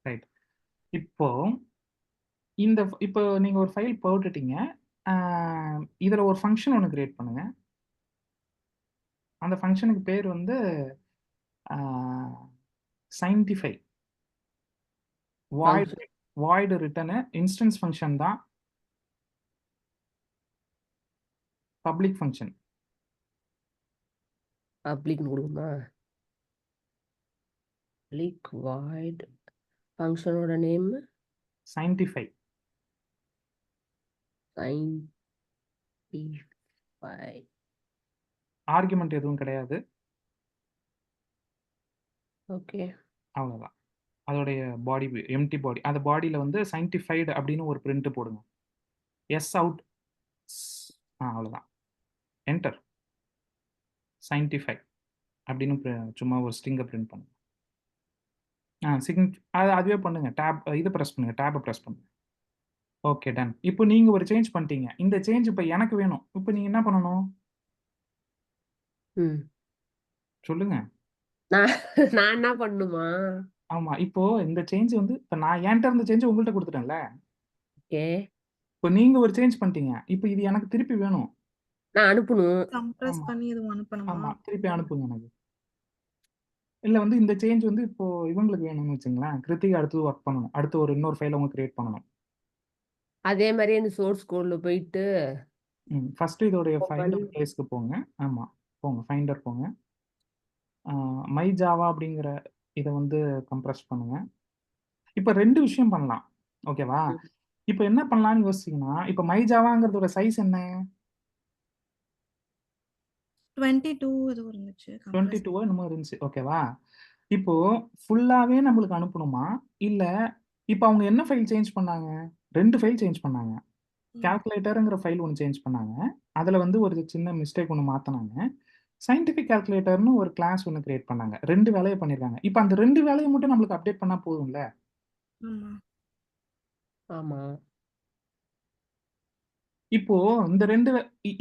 ரைட். இப்போ இப்போ நீங்க ஒரு ஃபைல் போட்டுட்டீங்க. இதுல ஒரு ஃபங்ஷன் ஒண்ணு கிரியேட் பண்ணுங்க. அந்த ஃபங்ஷனுக்கு பேர் வந்து scientify. Void return instance function தான். Public function. பப்ளிக்னு கொடுக்குமா? பப்ளிக் வாய்ட் ஃபங்க்ஷனோட நேம் சயின்டிஃபை. சயின்டிஃபை. ஆர்குமெண்ட் எதுவும் கிடையாது. ஓகே. அவ்வளவுதான். அதோடைய பாடி எம்டி பாடி. அந்த பாடியில வந்து சயின்டிஃபைடு அப்படின்னு ஒரு பிரிண்ட் போடுங்க. S out. அவ்வளவுதான். என்டர். சயின்டிஃபை அப்படின்னு சும்மா ஒரு ஸ்ட்ரிங்கை பிரிண்ட் பண்ணுங்க. அதுவே பண்ணுங்க. இதை பிரஸ் பண்ணுங்க. டேபை பிரஸ் பண்ணுங்க. Okay done. இப்போ நீங்க ஒரு சேஞ்ச் பண்ணிட்டீங்க. இந்த சேஞ்ச் இப்போ எனக்கு வேணும். இப்போ நீங்க என்ன பண்ணணும்? சொல்லுங்க. நான் என்ன பண்ணுமா? ஆமா. இப்போ இந்த சேஞ்ச் வந்து இப்ப நான் என்கிட்ட இருந்த சேஞ்ச் உங்கள்ட்ட கொடுத்துட்டேன்ல. ஓகே. இப்போ நீங்க ஒரு சேஞ்ச் பண்ணிட்டீங்க. இப்போ இது எனக்கு திருப்பி வேணும். நான் அனுப்பணும். கம்ப்ரஸ் ஆமா. பண்ணி எதுவும் அனுப்பணுமா? ஆமா. திருப்பி அனுப்புங்க எனக்கு. இல்ல வந்து இந்த சேஞ்ச் வந்து இப்போ இவங்களுக்கு வேணும்னு வச்சுங்களேன். கிருத்திகா அடுத்தது ஒர்க் பண்ணணும். அடுத்து இன்னொரு ஃபைல அவங்க கிரியேட் பண்ணணும். அதே மாரியே இந்த சோர்ஸ் கோட்ல போயிட்டு ஃபர்ஸ்ட் இதோடைய ஓப்பன் ஃபைண்டர் பிளேஸ்க்கு போங்க. ஆமா. போங்க. ஃபைண்டர் போங்க. மை ஜாவா அப்படிங்கிற இத வந்து கம்ப்ரஸ் பண்ணுங்க. இப்ப 2 விஷயம் பண்ணலாம். ஓகேவா? ம். இப்ப என்ன பண்ணலாம்னு யோசிச்சீங்கன்னா, இப்ப மை ஜாவாங்கிறதோட சைஸ் என்ன? 22 ஏதோ இருந்துச்சு. கம்ப்ரஸ் 22 என்னமோ இருந்துச்சு. ஓகேவா? இப்போ ஃபுல்லாவே நம்மளுக்கு அனுப்பணுமா? இல்ல இப்ப அவங்க என்ன ஃபைல் சேஞ்ச் பண்ணாங்க? 2 ஃபைல் சேஞ்ச் பண்ணாங்க. கால்குலேட்டர்ங்கிற ஃபைல் ஒண்ணு சேஞ்ச் பண்ணாங்க. அதுல வந்து ஒரு சின்ன மிஸ்டேக் ஒண்ணு மாத்துனாங்க. சயன்டிஃபிக் கால்குலேட்டர்னு ஒரு கிளாஸ் ஒண்ணு கிரியேட் பண்ணாங்க. 2 வேலைய பண்ணிருக்காங்க. இப்ப அந்த 2 வேலைய மட்டும் நம்மளுக்கு அப்டேட் பண்ணா போதும்ல? ஆமா. ஆமா. இப்போ இந்த 2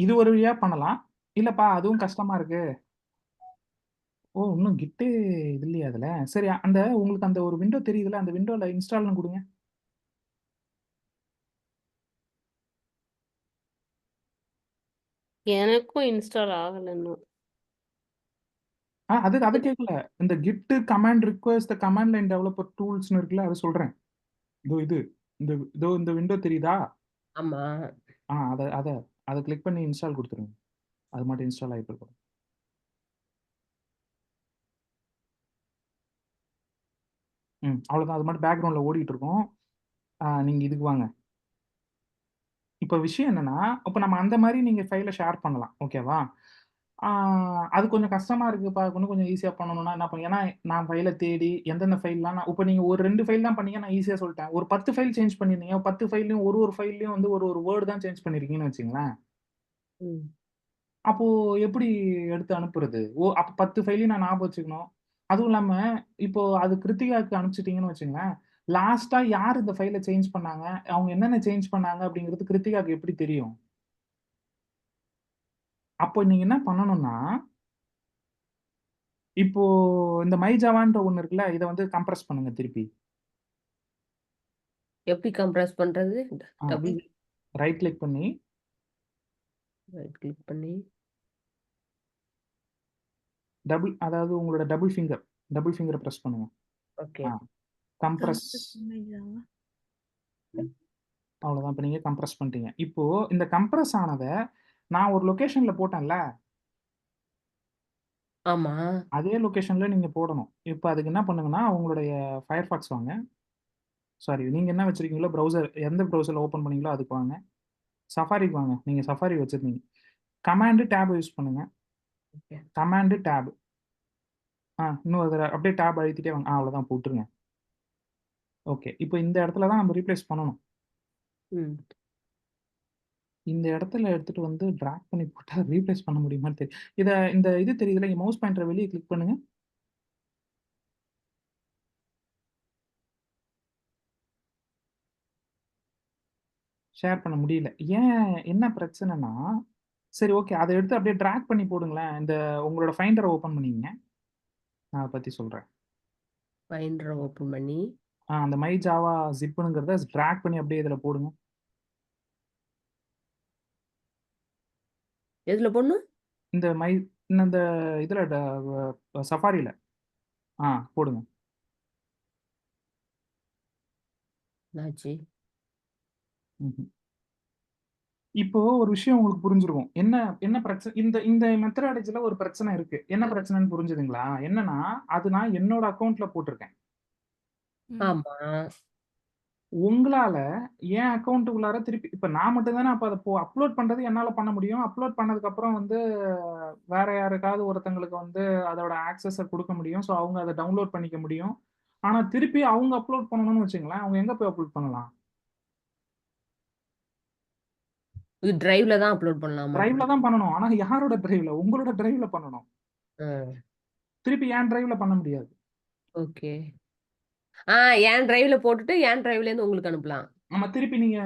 இது ஒரு வழியா பண்ணலாம். இல்லப்பா அதுவும் கஷ்டமா இருக்கு. இன்னும் கிட்டே இது இல்லையா அதுல? சரி உங்களுக்கு அந்த ஒரு விண்டோ தெரியுதுல்ல, அந்த விண்டோல இன்ஸ்டால்ன்னு குடுங்க. எனக்கும் இன்ஸ்டால் ஆகல இன்னும். அது கேட்கல. இந்த git command request the command line developer டூல்ஸ்ன்னு இருக்குல்ல, அத சொல்றேன். இந்த விண்டோ தெரியுதா? ஆமா. அத அத அத கிளிக் பண்ணி இன்ஸ்டால் குடுத்துருங்க. அது மட்டும் இன்ஸ்டால் ஆயிட்டு இருக்கும். அவ்வளோதான். அது மட்டும் பேக்கிரவுண்ட்ல ஓடிட்டு இருக்கும். நீங்க இதுக்கு வாங்க. இப்ப விஷயம் என்னன்னா, இப்ப நம்ம அந்த மாரி நீங்க ஃபைல ஷேர் பண்ணலாம். ஓகேவா? ஆ அது கொஞ்சம் கஷ்டமா இருக்குப்பா. இன்னும் கொஞ்சம் ஈஸியா பண்ணணும்னா என்ன ஏன்னா நான் ஃபைல தேடி எந்தெந்த ஃபைல்லாம் இப்ப நீங்க ஒரு 2 ஃபைல் தான் பண்ணீங்க. நான் ஈஸியா சொல்லிட்டேன். ஒரு 10 ஃபைல் சேஞ்ச் பண்ணியிருந்தீங்க. 10 ஃபைல்லயும் ஒரு ஃபைல்லயும் வந்து ஒரு வேர்ட் தான் சேஞ்ச் பண்ணியிருக்கீங்கன்னு வச்சுக்கங்களேன். ம். அப்போ எப்படி எடுத்து அனுப்புறது? அப்ப 10 ஃபைலையும் நான் ஞாபகம் வச்சுக்கணும். அதுவும் இல்லாம, இப்போ அது கிருத்திகாக்கு அனுப்பிச்சுட்டீங்கன்னு வச்சுக்கங்களேன், லாஸ்ட்டா யார் இந்த ஃபைல சேஞ்ச் பண்ணாங்க? அவங்க என்னென்ன சேஞ்ச் பண்ணாங்க அப்படிங்கிறது கிருத்திகாக்கு எப்படி தெரியும்? அப்போ நீங்க என்ன பண்ணணும்னா, இப்போ இந்த மை ஜாவான்ற ஒண்ணு இருக்குல்ல, இத வந்து கம்ப்ரஸ் பண்ணுங்க திருப்பி. எப்படி கம்ப்ரஸ் பண்றது? ஆ. டபுள் ரைட் கிளிக் பண்ணி, ரைட் கிளிக் பண்ணி அதாவது உங்களோட டபுள் ஃபிங்கர பிரஸ் பண்ணுங்க. ஓகே. கம்ப்ரஸ். கம்ப்ரஸ் பண்ணி ஜாவா. அவ்வளோதான். இப்ப நீங்க கம்ப்ரஸ் பண்ணிட்டீங்க. இப்போ இந்த கம்ப்ரஸ் ஆனத நான் ஒரு லொகேஷன்ல போட்டேன்ல, ஆமா. அதே லொகேஷன்ல நீங்க போடணும். இப்ப அதுக்கு என்ன பண்ணுங்கன்னா, உங்களுடைய Firefox வாங்க. சாரி, நீங்க என்ன வச்சிருக்கீங்களோ எந்த ப்ரௌசர்ல ஓப்பன் பண்ணீங்களோ அதுக்கு வாங்க. சஃபாரிக்கு வாங்க. நீங்க சஃபாரி வச்சிருந்தீங்க. கமாண்ட் டேப் யூஸ் பண்ணுங்க. ஓகே. Command tab. இன்னும் ஒரு தடவ அப்படியே டேப் அழுத்திட்டே வாங்க. அவ்வளோதான் போட்டுருங்க. ஓகே. இப்போ இந்த இடத்துல தான் நம்ம ரீப்ளேஸ் பண்ணணும். ம். இந்த இடத்துல எடுத்துட்டு வந்து டிராக் பண்ணி போட்டா ரீப்ளேஸ் பண்ண முடியுமான்னு இந்த இது தெரியுதுல்ல, இங்க மவுஸ் பாயிண்டர வெளிய கிளிக் பண்ணுங்க. ஷேர் பண்ண முடியல. என்ன பிரச்சனைன்னா, சரி ஓகே. அத எடுத்து அப்படியே டிராக் பண்ணி போடுங்களேன். உங்களோட ஃபைண்டர ஓப்பன் பண்ணிக்கங்க. நான் அத பத்தி சொல்றேன். ஃபைண்டர ஓப்பன் பண்ணி அந்த மை ஜாவா ஜிப்னுங்கிறத டிராக் பண்ணி அப்படியே இதுல போடுங்க. எதுல போடணும்? இந்த இதுல சஃபாரில. போடுங்க. என்னாச்சு? ம்ஹ்ம். இப்போ ஒரு விஷயம் உங்களுக்கு புரிஞ்சிருக்கும். என்ன என்ன பிரச்சனை இந்த மெத்தடாலஜில ஒரு பிரச்சனை இருக்கு. என்ன பிரச்சனைன்னு புரிஞ்சுதுங்களா? என்னன்னா, அது நான் என்னோட அக்கவுண்ட்ல போட்டுருக்கேன். ஆமா. உங்களால என் அக்கவுண்ட்டுக்குள்ளார திருப்பி இப்ப நான் மட்டும் தானே அப்ப அத அப்லோட் பண்றது என்னால பண்ண முடியும். அப்லோட் பண்ணதுக்கு அப்புறம் வந்து வேற யாருக்காவது ஒருத்தங்களுக்கு வந்து அதோட ஆக்சஸ குடுக்க முடியும். ஸோ அவங்க அத டவுன்லோட் பண்ணிக்க முடியும். ஆனா திருப்பி அவங்க அப்லோட் பண்ணணும்னு வச்சுக்கங்களேன், அவங்க எங்க போய் அப்லோட் பண்ணலாம்? இது டிரைவ்ல தான் அப்லோட் பண்ணலாமா? டிரைவ்ல தான் பண்ணணும். ஆனா யாரோட டிரைவ்ல? உங்களோட டிரைவ்ல பண்ணணும். திருப்பி என் டிரைவ்ல பண்ண முடியாது. ஓகே. என் டிரைவ்ல போட்டுட்டு என் டிரைவ்ல இருந்து உங்களுக்கு அனுப்பலாம். ஆமா, திருப்பி நீங்க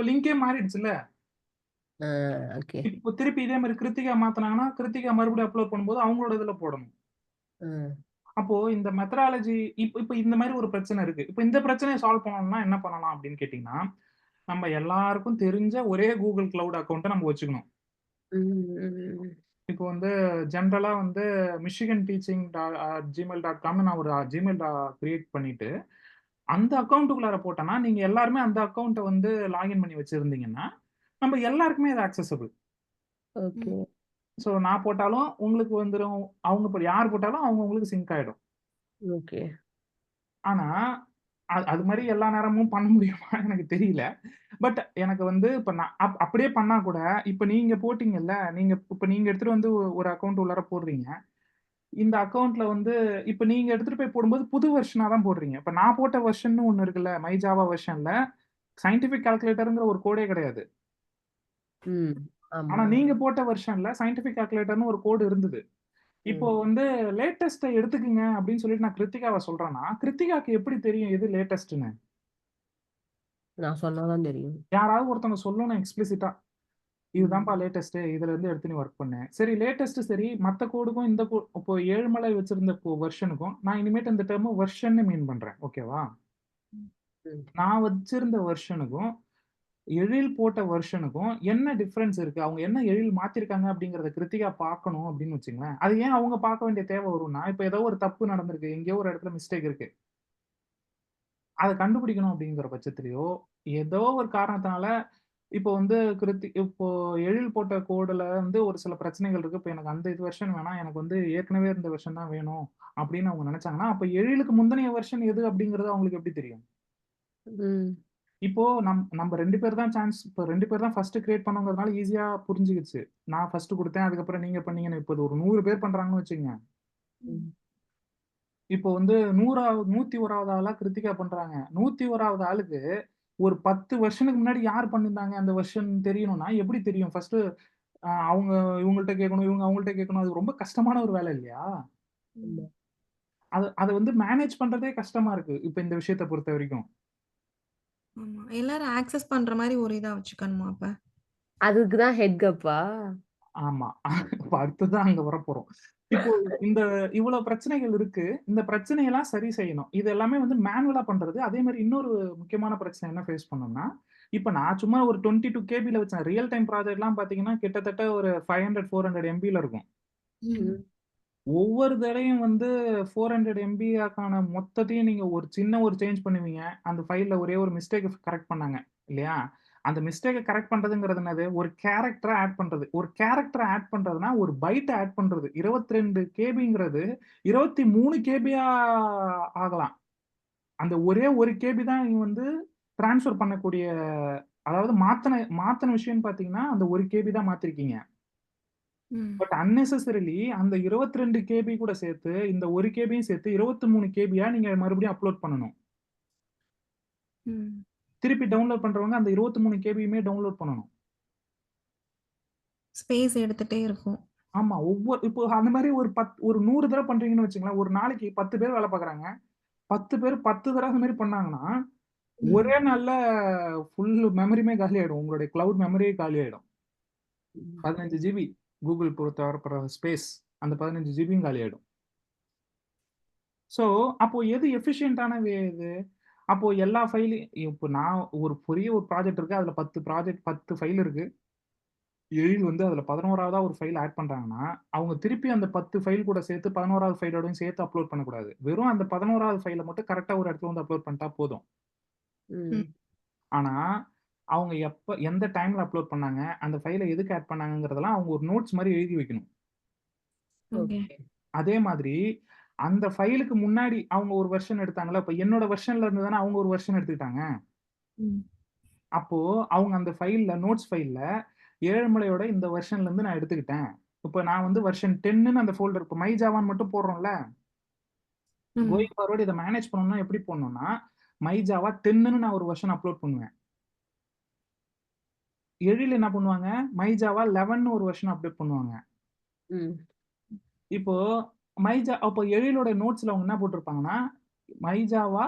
லிங்கே மாறிடுச்சுல்ல. ஓகே. இப்போ திருப்பி இதே மாரி கிருத்திகா மாத்துனாங்கன்னா, கிருத்திகா மறுபடியும் அப்லோட் பண்ணும்போது அவங்களோட இதுல போடணும். அப்போ இந்த மெத்தடாலஜி இப்ப இந்த மாரி ஒரு பிரச்சனை இருக்கு. இப்ப இந்த பிரச்சனைய சால்வ் பண்ணணும்னா என்ன பண்ணலாம் அப்படின்னு கேட்டீங்கன்னா, நம்ம எல்லாருக்கும் தெரிஞ்ச ஒரே கூகுள் கிளவுட் அக்கௌண்ட்டை நம்ம வச்சுக்கணும். இப்போ வந்து ஜென்ரலா வந்து மிஷிகன் டீச்சிங் gmail.comனு நான் ஒரு ஜிமெயில் கிரியேட் பண்ணிட்டு அந்த அக்கௌண்ட்டுக்குள்ளார போட்டேன்னா நீங்க எல்லாருமே அந்த அக்கௌண்ட்டை வந்து லாகின் பண்ணி வச்சிருந்தீங்கன்னா நம்ம எல்லாருக்குமே அது ஆக்சசபிள். ஓகே. ஸோ நான் போட்டாலும் உங்களுக்கு வந்துடும், அவங்க யார் போட்டாலும் அவங்க உங்களுக்கு சிங்க் ஆயிடும். ஓகே. ஆனா அது மாதிரி எல்லா நேரமும் பண்ண முடியுமா எனக்கு தெரியல. பட் எனக்கு வந்து இப்ப நான் அப்படியே பண்ணா கூட இப்ப நீங்க போட்டீங்கல்ல, இப்ப நீங்க எடுத்துட்டு வந்து ஒரு அக்கௌண்ட் உள்ளார போடுறீங்க. இந்த அக்கவுண்ட்ல வந்து இப்ப நீங்க எடுத்துட்டு போய் போடும்போது புது வெர்ஷனா தான் போடுறீங்க. இப்ப நான் போட்ட வெர்ஷன் ஒண்ணு இருக்குல்ல, மை ஜாவா வெர்ஷன்ல சயன்டிஃபிக் கால்குலேட்டர்ங்கிற ஒரு கோடே கிடையாது. ஆனா ஆமா. நீங்க போட்ட வெர்ஷன்ல சயன்டிஃபிக் கால்குலேட்டர்னு ஒரு கோடு இருந்தது. இப்போ வந்து லேட்டஸ்ட்ட எடுத்துக்குங்க அப்படின்னு சொல்லிட்டு நான் கிருத்திகாவ சொல்றேன்னா, கிருத்திகாக்கு எப்படி தெரியும் எது லேட்டஸ்ட்ன்னு? நான் சொன்னா தான் தெரியும். யாராவது ஒருத்தவங்க சொல்லணும் எக்ஸ்பிளிசிட்டா. இதுதான்ப்பா லேட்டஸ்ட். இதுல இருந்து எடுத்து நீ வொர்க் பண்ணு. சரி லேட்டஸ்ட் சரி. மத்த கோடுக்கும் இந்த இப்போ ஏழுமலை வச்சிருந்த வெர்ஷனுக்கும் நான் இனிமேட்டு இந்த டெர்ம் வெர்ஷன்னு மீன் பண்றேன். ஓகேவா? நான் வச்சிருந்த வெர்ஷனுக்கும் எழில் போட்ட வெர்ஷனுக்கும் என்ன டிஃபரன்ஸ் இருக்கு? அவங்க என்ன எழில் மாத்திருக்காங்க அப்படிங்கறத கிருத்திகா பார்க்கணும் அப்படின்னு வச்சுங்களேன். அது ஏன் அவங்க பார்க்க வேண்டிய தேவை வரும்னா, இப்ப ஏதோ ஒரு தப்பு நடந்திருக்கு. எங்கேயோ ஒரு இடத்துல மிஸ்டேக் இருக்கு. அத கண்டுபிடிக்கணும் அப்படிங்கிற பட்சத்திலயோ, ஏதோ ஒரு காரணத்தினால இப்போ வந்து இப்போ எழில் போட்ட கோடுல வந்து ஒரு சில பிரச்சனைகள் இருக்கு. இப்ப எனக்கு அந்த வெர்ஷன் வேணாம். எனக்கு வந்து ஏற்கனவே இருந்த வெர்ஷன் தான் வேணும் அப்படின்னு அவங்க நினைச்சாங்கன்னா, அப்ப எழிலுக்கு முந்தைய வெர்ஷன் எது அப்படிங்கிறது அவங்களுக்கு எப்படி தெரியும்? இப்போ நம்ம 2 பேர் தான் இப்போ 2 பேர் தான் ஃபர்ஸ்ட் கிரியேட் பண்ணோங்கிறதுனால ஈஸியா புரிஞ்சுக்கிச்சு. நான் ஃபர்ஸ்ட் குடுத்தேன். அதுக்கப்புறம் நீங்க பண்ணீங்கன்னு. இப்போ ஒரு 100 பேர் பண்றாங்கன்னு வச்சுக்கங்க. இப்போ வந்து 101வது ஆளா கிருத்திகா பண்றாங்க. 101வது ஆளுக்கு ஒரு 10 வெர்ஷனுக்கு முன்னாடி யார் பண்ணியிருந்தாங்க அந்த வெர்ஷன் தெரியணும்னா எப்படி தெரியும்? ஃபர்ஸ்ட் அவங்க இவங்கள்ட்ட கேட்கணும், இவங்க அவங்கள்ட்ட கேட்கணும். அது ரொம்ப கஷ்டமான ஒரு வேலை இல்லையா? அத வந்து மேனேஜ் பண்றதே கஷ்டமா இருக்கு. இப்ப இந்த விஷயத்த பொறுத்தவரைக்கும். ஆமா. எல்லாரும் ஆக்சஸ் பண்ற மாரி ஒரு இதா வச்சுக்கணுமா அப்ப? அதுக்கு தான் ஹெட் கப்பா? ஆமா. இப்ப அடுத்ததான் அங்க வரப்போறோம். இப்போ இவ்வளவு பிரச்சனைகள் இருக்கு. இந்த பிரச்சனையெல்லாம் சரி செய்யணும். இது எல்லாமே வந்து மேனுவலா பண்றது. அதே மாரி இன்னொரு முக்கியமான பிரச்சனை என்ன ஃபேஸ் பண்ணோம்னா, இப்ப நான் சும்மா ஒரு 22 கேபில வச்சேன். ரியல் டைம் ப்ராஜெக்ட்லாம் பார்த்தீங்கன்னா, கிட்டத்தட்ட ஒரு 500, 400 எம்பில இருக்கும். ஒவ்வொரு தடவையும் வந்து 400 எம்பிக்கான மொத்தத்தையும் நீங்க ஒரு சேஞ்ச் பண்ணுவீங்க. அந்த ஃபைல்ல ஒரே ஒரு மிஸ்டேக் கரெக்ட் பண்ணாங்க. இல்லையா? அந்த மிஸ்டேக்க கரெக்ட் பண்றதுங்கிறது என்னது? ஒரு கேரக்டர ஆட் பண்றது. ஒரு கேரக்டர ஆட் பண்றதுன்னா, ஒரு பைட்ட ஆட் பண்றது. 22 கேபிங்கிறது 23 கேபியா ஆகலாம். அந்த ஒரே 1 கேபி தான் நீங்க வந்து ட்ரான்ஸ்ஃபர் பண்ணக்கூடிய, அதாவது மாத்துன விஷயம்னு பார்த்தீங்கன்னா, அந்த 1 கேபி தான் மாத்திருக்கீங்க. பட் அன்னெசசரிலி அந்த 22 கேபி கூட சேர்த்து, இந்த 1 கேபியும் சேர்த்து 23 கேபியா நீங்க மறுபடியும் அப்லோட் பண்ணணும். திருப்பி டவுன்லோட் பண்றவங்க அந்த 23 கேபியுமே டவுன்லோட் பண்ணணும். ஸ்பேஸ் எடுத்துட்டே இருக்கும். ஆமா. இப்போ அந்த மாரி ஒரு 100 தடவ பண்றீங்கன்னு வச்சுக்கங்களேன். ஒரு நாளைக்கு 10 பேர் வேலை பார்க்குறாங்க. 10 பேர் 10 தடவ அந்த மாரி பண்ணாங்கன்னா, ஒரே நாள்ல ஃபுல் மெமரியுமே காலியாயிடும். உங்களுடைய கிளவுட் மெமரியே காலியாயிடும். 15 ஜிபி கூகுள் பொறுத்தவரை ஸ்பேஸ் அந்த 15 ஜிபியும் காலியாயிடும். ஸோ, அப்போ எது எஃபிஷியன்ட்டான வே இது? அப்போ எல்லா ஃபைலையும் இப்போ நான் ஒரு பெரிய ப்ராஜெக்ட் இருக்கு. அதுல 10 ஃபைல் இருக்கு. எழில் வந்து அதுல 11வதா ஒரு ஃபைல் ஆட் பண்றாங்கன்னா, அவங்க திருப்பி அந்த 10 ஃபைல் கூட சேர்த்து 11வது ஃபைலோடையும் சேர்த்து அப்லோட் பண்ணக்கூடாது. வெறும் அந்த 11வது ஃபைல மட்டும் கரெக்ட்டா ஒரு இடத்துல வந்து அப்லோட் பண்ணிட்டா போதும். ஆனா, அவங்க எந்த டைம்ல அப்லோட் பண்ணாங்க, அந்த ஃபைல எதுக்கு ஆட் பண்ணாங்கங்கிறதெல்லாம் அவங்க ஒரு நோட்ஸ் மாரி எழுதி வைக்கணும். ஓகே. அதே மாதிரி அந்த ஃபைலுக்கு முன்னாடி அவங்க ஒரு வெர்ஷன் எடுத்தாங்கல்ல, இப்ப என்னோட வெர்ஷன்ல இருந்து தானே அவங்க ஒரு வெர்ஷன் எடுத்துக்கிட்டாங்க. அப்போ அவங்க அந்த நோட்ஸ் ஃபைல்ல ஏழுமலையோட இந்த வெர்ஷன்ல இருந்து நான் எடுத்துக்கிட்டேன். இப்ப நான் வந்து வெர்ஷன் 10ன்னு அந்த ஃபோல்டர் இப்ப மை ஜாவான்னு மட்டும் போடுறோம்ல. கோயிங் ஃபார்வர்ட் இத மேனேஜ் பண்ணனும்னா எப்படி பண்ணனும்னா, மை ஜாவா 10ன்னு நான் ஒரு வெர்ஷன் அப்லோட் பண்ணுவேன். எழில் என்ன பண்ணுவாங்க, மை ஜாவா 11ன்னு ஒரு வெர்ஷன் அப்டேட் பண்ணுவாங்க. இப்போ அப்போ எழிலோட நோட்ஸ்ல அவங்க என்ன போட்டிருப்பாங்கன்னா, மை ஜாவா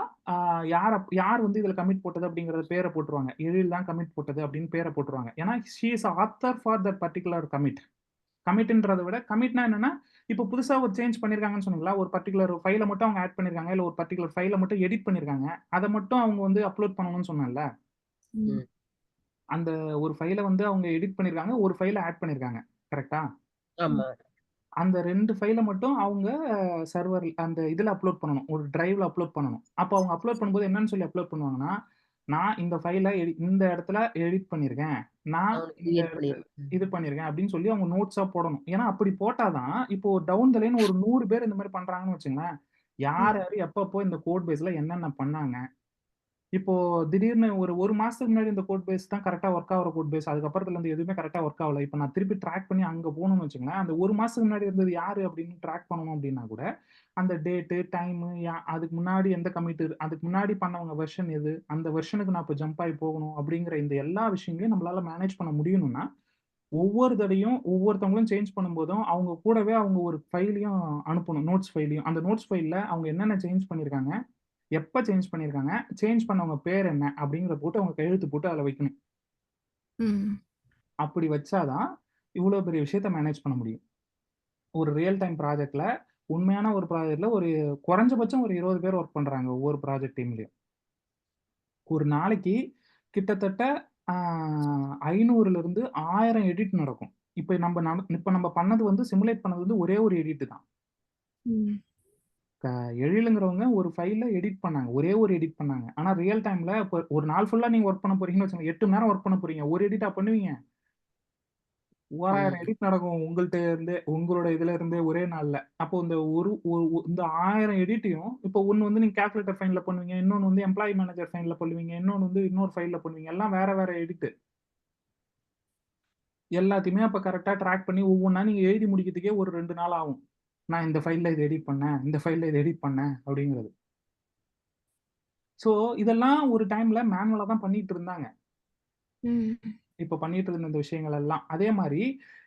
யார் வந்து இதுல கமிட் போட்டது அப்படிங்கற பேரை போட்டுருவாங்க. எழில் தான் கமிட் போட்டது அப்படின்னு பேரை போட்டுருவாங்க. ஏன்னா she is author for that particular commit. கமிட்ன்றத விட கமிட்னா என்னன்னா, இப்போ புதுசா ஒரு சேஞ்ச் பண்ணிருக்காங்கன்னு சொன்னீங்களா, ஒரு பர்ட்டிகுலர் ஃபைல மட்டும் அவங்க ஆட் பண்ணிருக்காங்க. இல்ல ஒரு பர்ட்டிகுலர் ஃபைல மட்டும் எடிட் பண்ணிருக்காங்க. அத மட்டும் அவங்க வந்து அப்லோட் பண்ணணும்னு சொன்னேன்ல. அந்த ஒரு ஃபைல வந்து அவங்க எடிட் பண்ணியிருக்காங்க, ஒரு ஃபைல ஆட் பண்ணியிருக்காங்க. கரெக்ட்டா? ஆமா. அந்த 2 ஃபைல மட்டும் அவங்க சர்வர் அந்த இதுல அப்லோட் பண்ணணும். ஒரு டிரைவ்ல அப்லோட் பண்ணணும். அப்போ அவங்க அப்லோட் பண்ணும்போது என்னன்னு சொல்லி அப்லோட் பண்ணுவாங்கன்னா, நான் இந்த ஃபைல இந்த இடத்துல எடிட் பண்ணியிருக்கேன். நான் அவனுக்கு இந்த கிரியேட் இடத்துல பண்ணிருக்கேன். இது பண்ணியிருக்கேன் அப்படின்னு சொல்லி அவங்க நோட்ஸா போடணும். ஏன்னா அப்படி போட்டா தான் இப்போ டவுன் த லைன் ஒரு 100 பேர் இந்த மாரி பண்றாங்கன்னு வச்சுக்கங்களேன், யார் யார் எப்பப்போ இந்த கோட் பேஸ்ல என்னென்ன பண்ணாங்க. இப்போ திடீர்னு ஒரு மாசத்துக்கு முன்னாடி இந்த கோட் பேஸ் தான் கரெக்ட்டா ஒர்க் ஆகுற கோட் பேஸ். அதுக்கப்புறத்துல இருந்து எதுவுமே கரெக்ட்டா ஒர்க் ஆகல. இப்ப நான் திருப்பி ட்ராக் பண்ணி அங்க போணும்னு வச்சுக்கங்களேன், அந்த 1 மாசத்துக்கு முன்னாடி இருந்தது யாரு அப்படின்னு ட்ராக் பண்ணணும் அப்படின்னா கூட, அந்த டேட்டு, டைமு அதுக்கு முன்னாடி எந்த கமிட் அதுக்கு முன்னாடி பண்ணவங்க வெர்ஷன் எது? அந்த வெர்ஷனுக்கு நான் இப்ப ஜம்ப் ஆகி போகணும் அப்படிங்கிற இந்த எல்லா விஷயங்களையும் நம்மளால மேனேஜ் பண்ண முடியணும்னா, ஒவ்வொரு தடவையும் ஒவ்வொருத்தவங்களும் சேஞ்ச் பண்ணும்போதும், அவங்க கூடவே அவங்க ஒரு ஃபைலயும் அனுப்பணும். நோட்ஸ் ஃபைலயும். அந்த நோட்ஸ் ஃபைல்ல அவங்க என்னென்ன சேஞ்ச் பண்ணியிருக்காங்க? எப்ப சேஞ்ச் பண்ணியிருக்காங்க? சேஞ்ச் பண்ணவங்க பேர் என்ன? அப்படிங்கிறத போட்டு அவங்க கையெழுத்து போட்டு அதுல வைக்கணும். ம். அப்படி வச்சா தான், இவ்வளோ பெரிய விஷயத்த மேனேஜ் பண்ண முடியும். ஒரு ரியல் டைம் ப்ராஜெக்ட்ல, உண்மையான ஒரு ப்ராஜெக்ட்ல ஒரு குறைஞ்சபட்சம் ஒரு 20 பேர் வொர்க் பண்றாங்க ஒவ்வொரு ப்ராஜெக்ட் டீம்லயும். ஒரு நாளைக்கு கிட்டத்தட்ட ஆ 500லிருந்து 1000 எடிட் நடக்கும். இப்ப நம்ம பண்ணது வந்து சிமுலேட் பண்ணது வந்து ஒரே ஒரு எடிட் தான். ம். எழிலுங்கிறவங்க ஒரு ஃபைல எடிட் பண்ணாங்க. ஒரே ஒரு எடிட் பண்ணாங்க. ஆனா ரியல் டைம்ல இப்ப ஒரு நாள் ஃபுல்லா நீங்க வொர்க் பண்ண போறீங்கன்னு வச்சுக்கோங்க. 8 மணி நேரம் வொர்க் பண்ண போறீங்க. ஒரு எடிட்டா பண்ணுவீங்க? 1000 ம். எடிட் நடக்கும் உங்கள்ட்ட இருந்தே, உங்களோட இதுல இருந்தே ஒரே நாள்ல. அப்போ இந்த ஒரு ஒ ஒ இந்த 1000 எடிட்டையும் இப்போ ஒண்ணு வந்து நீங்க கால்குலேட்டர் ஃபைல்ல பண்ணுவீங்க. இன்னொன்னு வந்து எம்ப்ளாயி மேனேஜர் ஃபைல்ல பண்ணுவீங்க. இன்னொன்னு வந்து இன்னொரு ஃபைல்ல பண்ணுவீங்க. எல்லாம் வேற வேற எடிட். எல்லாத்தையுமே அப்ப கரெக்ட்டா ட்ராக் பண்ணி ஒவ்வொன்னா நீங்க எழுதி முடிக்கிறதுக்கே ஒரு 2 நாள் ஆகும். நான் இந்த ஃபைல்ல இத எடிட் பண்ணேன். இந்த ஃபைல்ல இத எடிட் பண்ணேன் அப்படிங்கிறது. ஸோ இதெல்லாம் ஒரு டைம்ல மேனுவலா தான் பண்ணிட்டு இருந்தாங்க. ம். இப்ப பண்ணிட்டு இருந்த இந்த விஷயங்கள் எல்லாம். அதே மாரி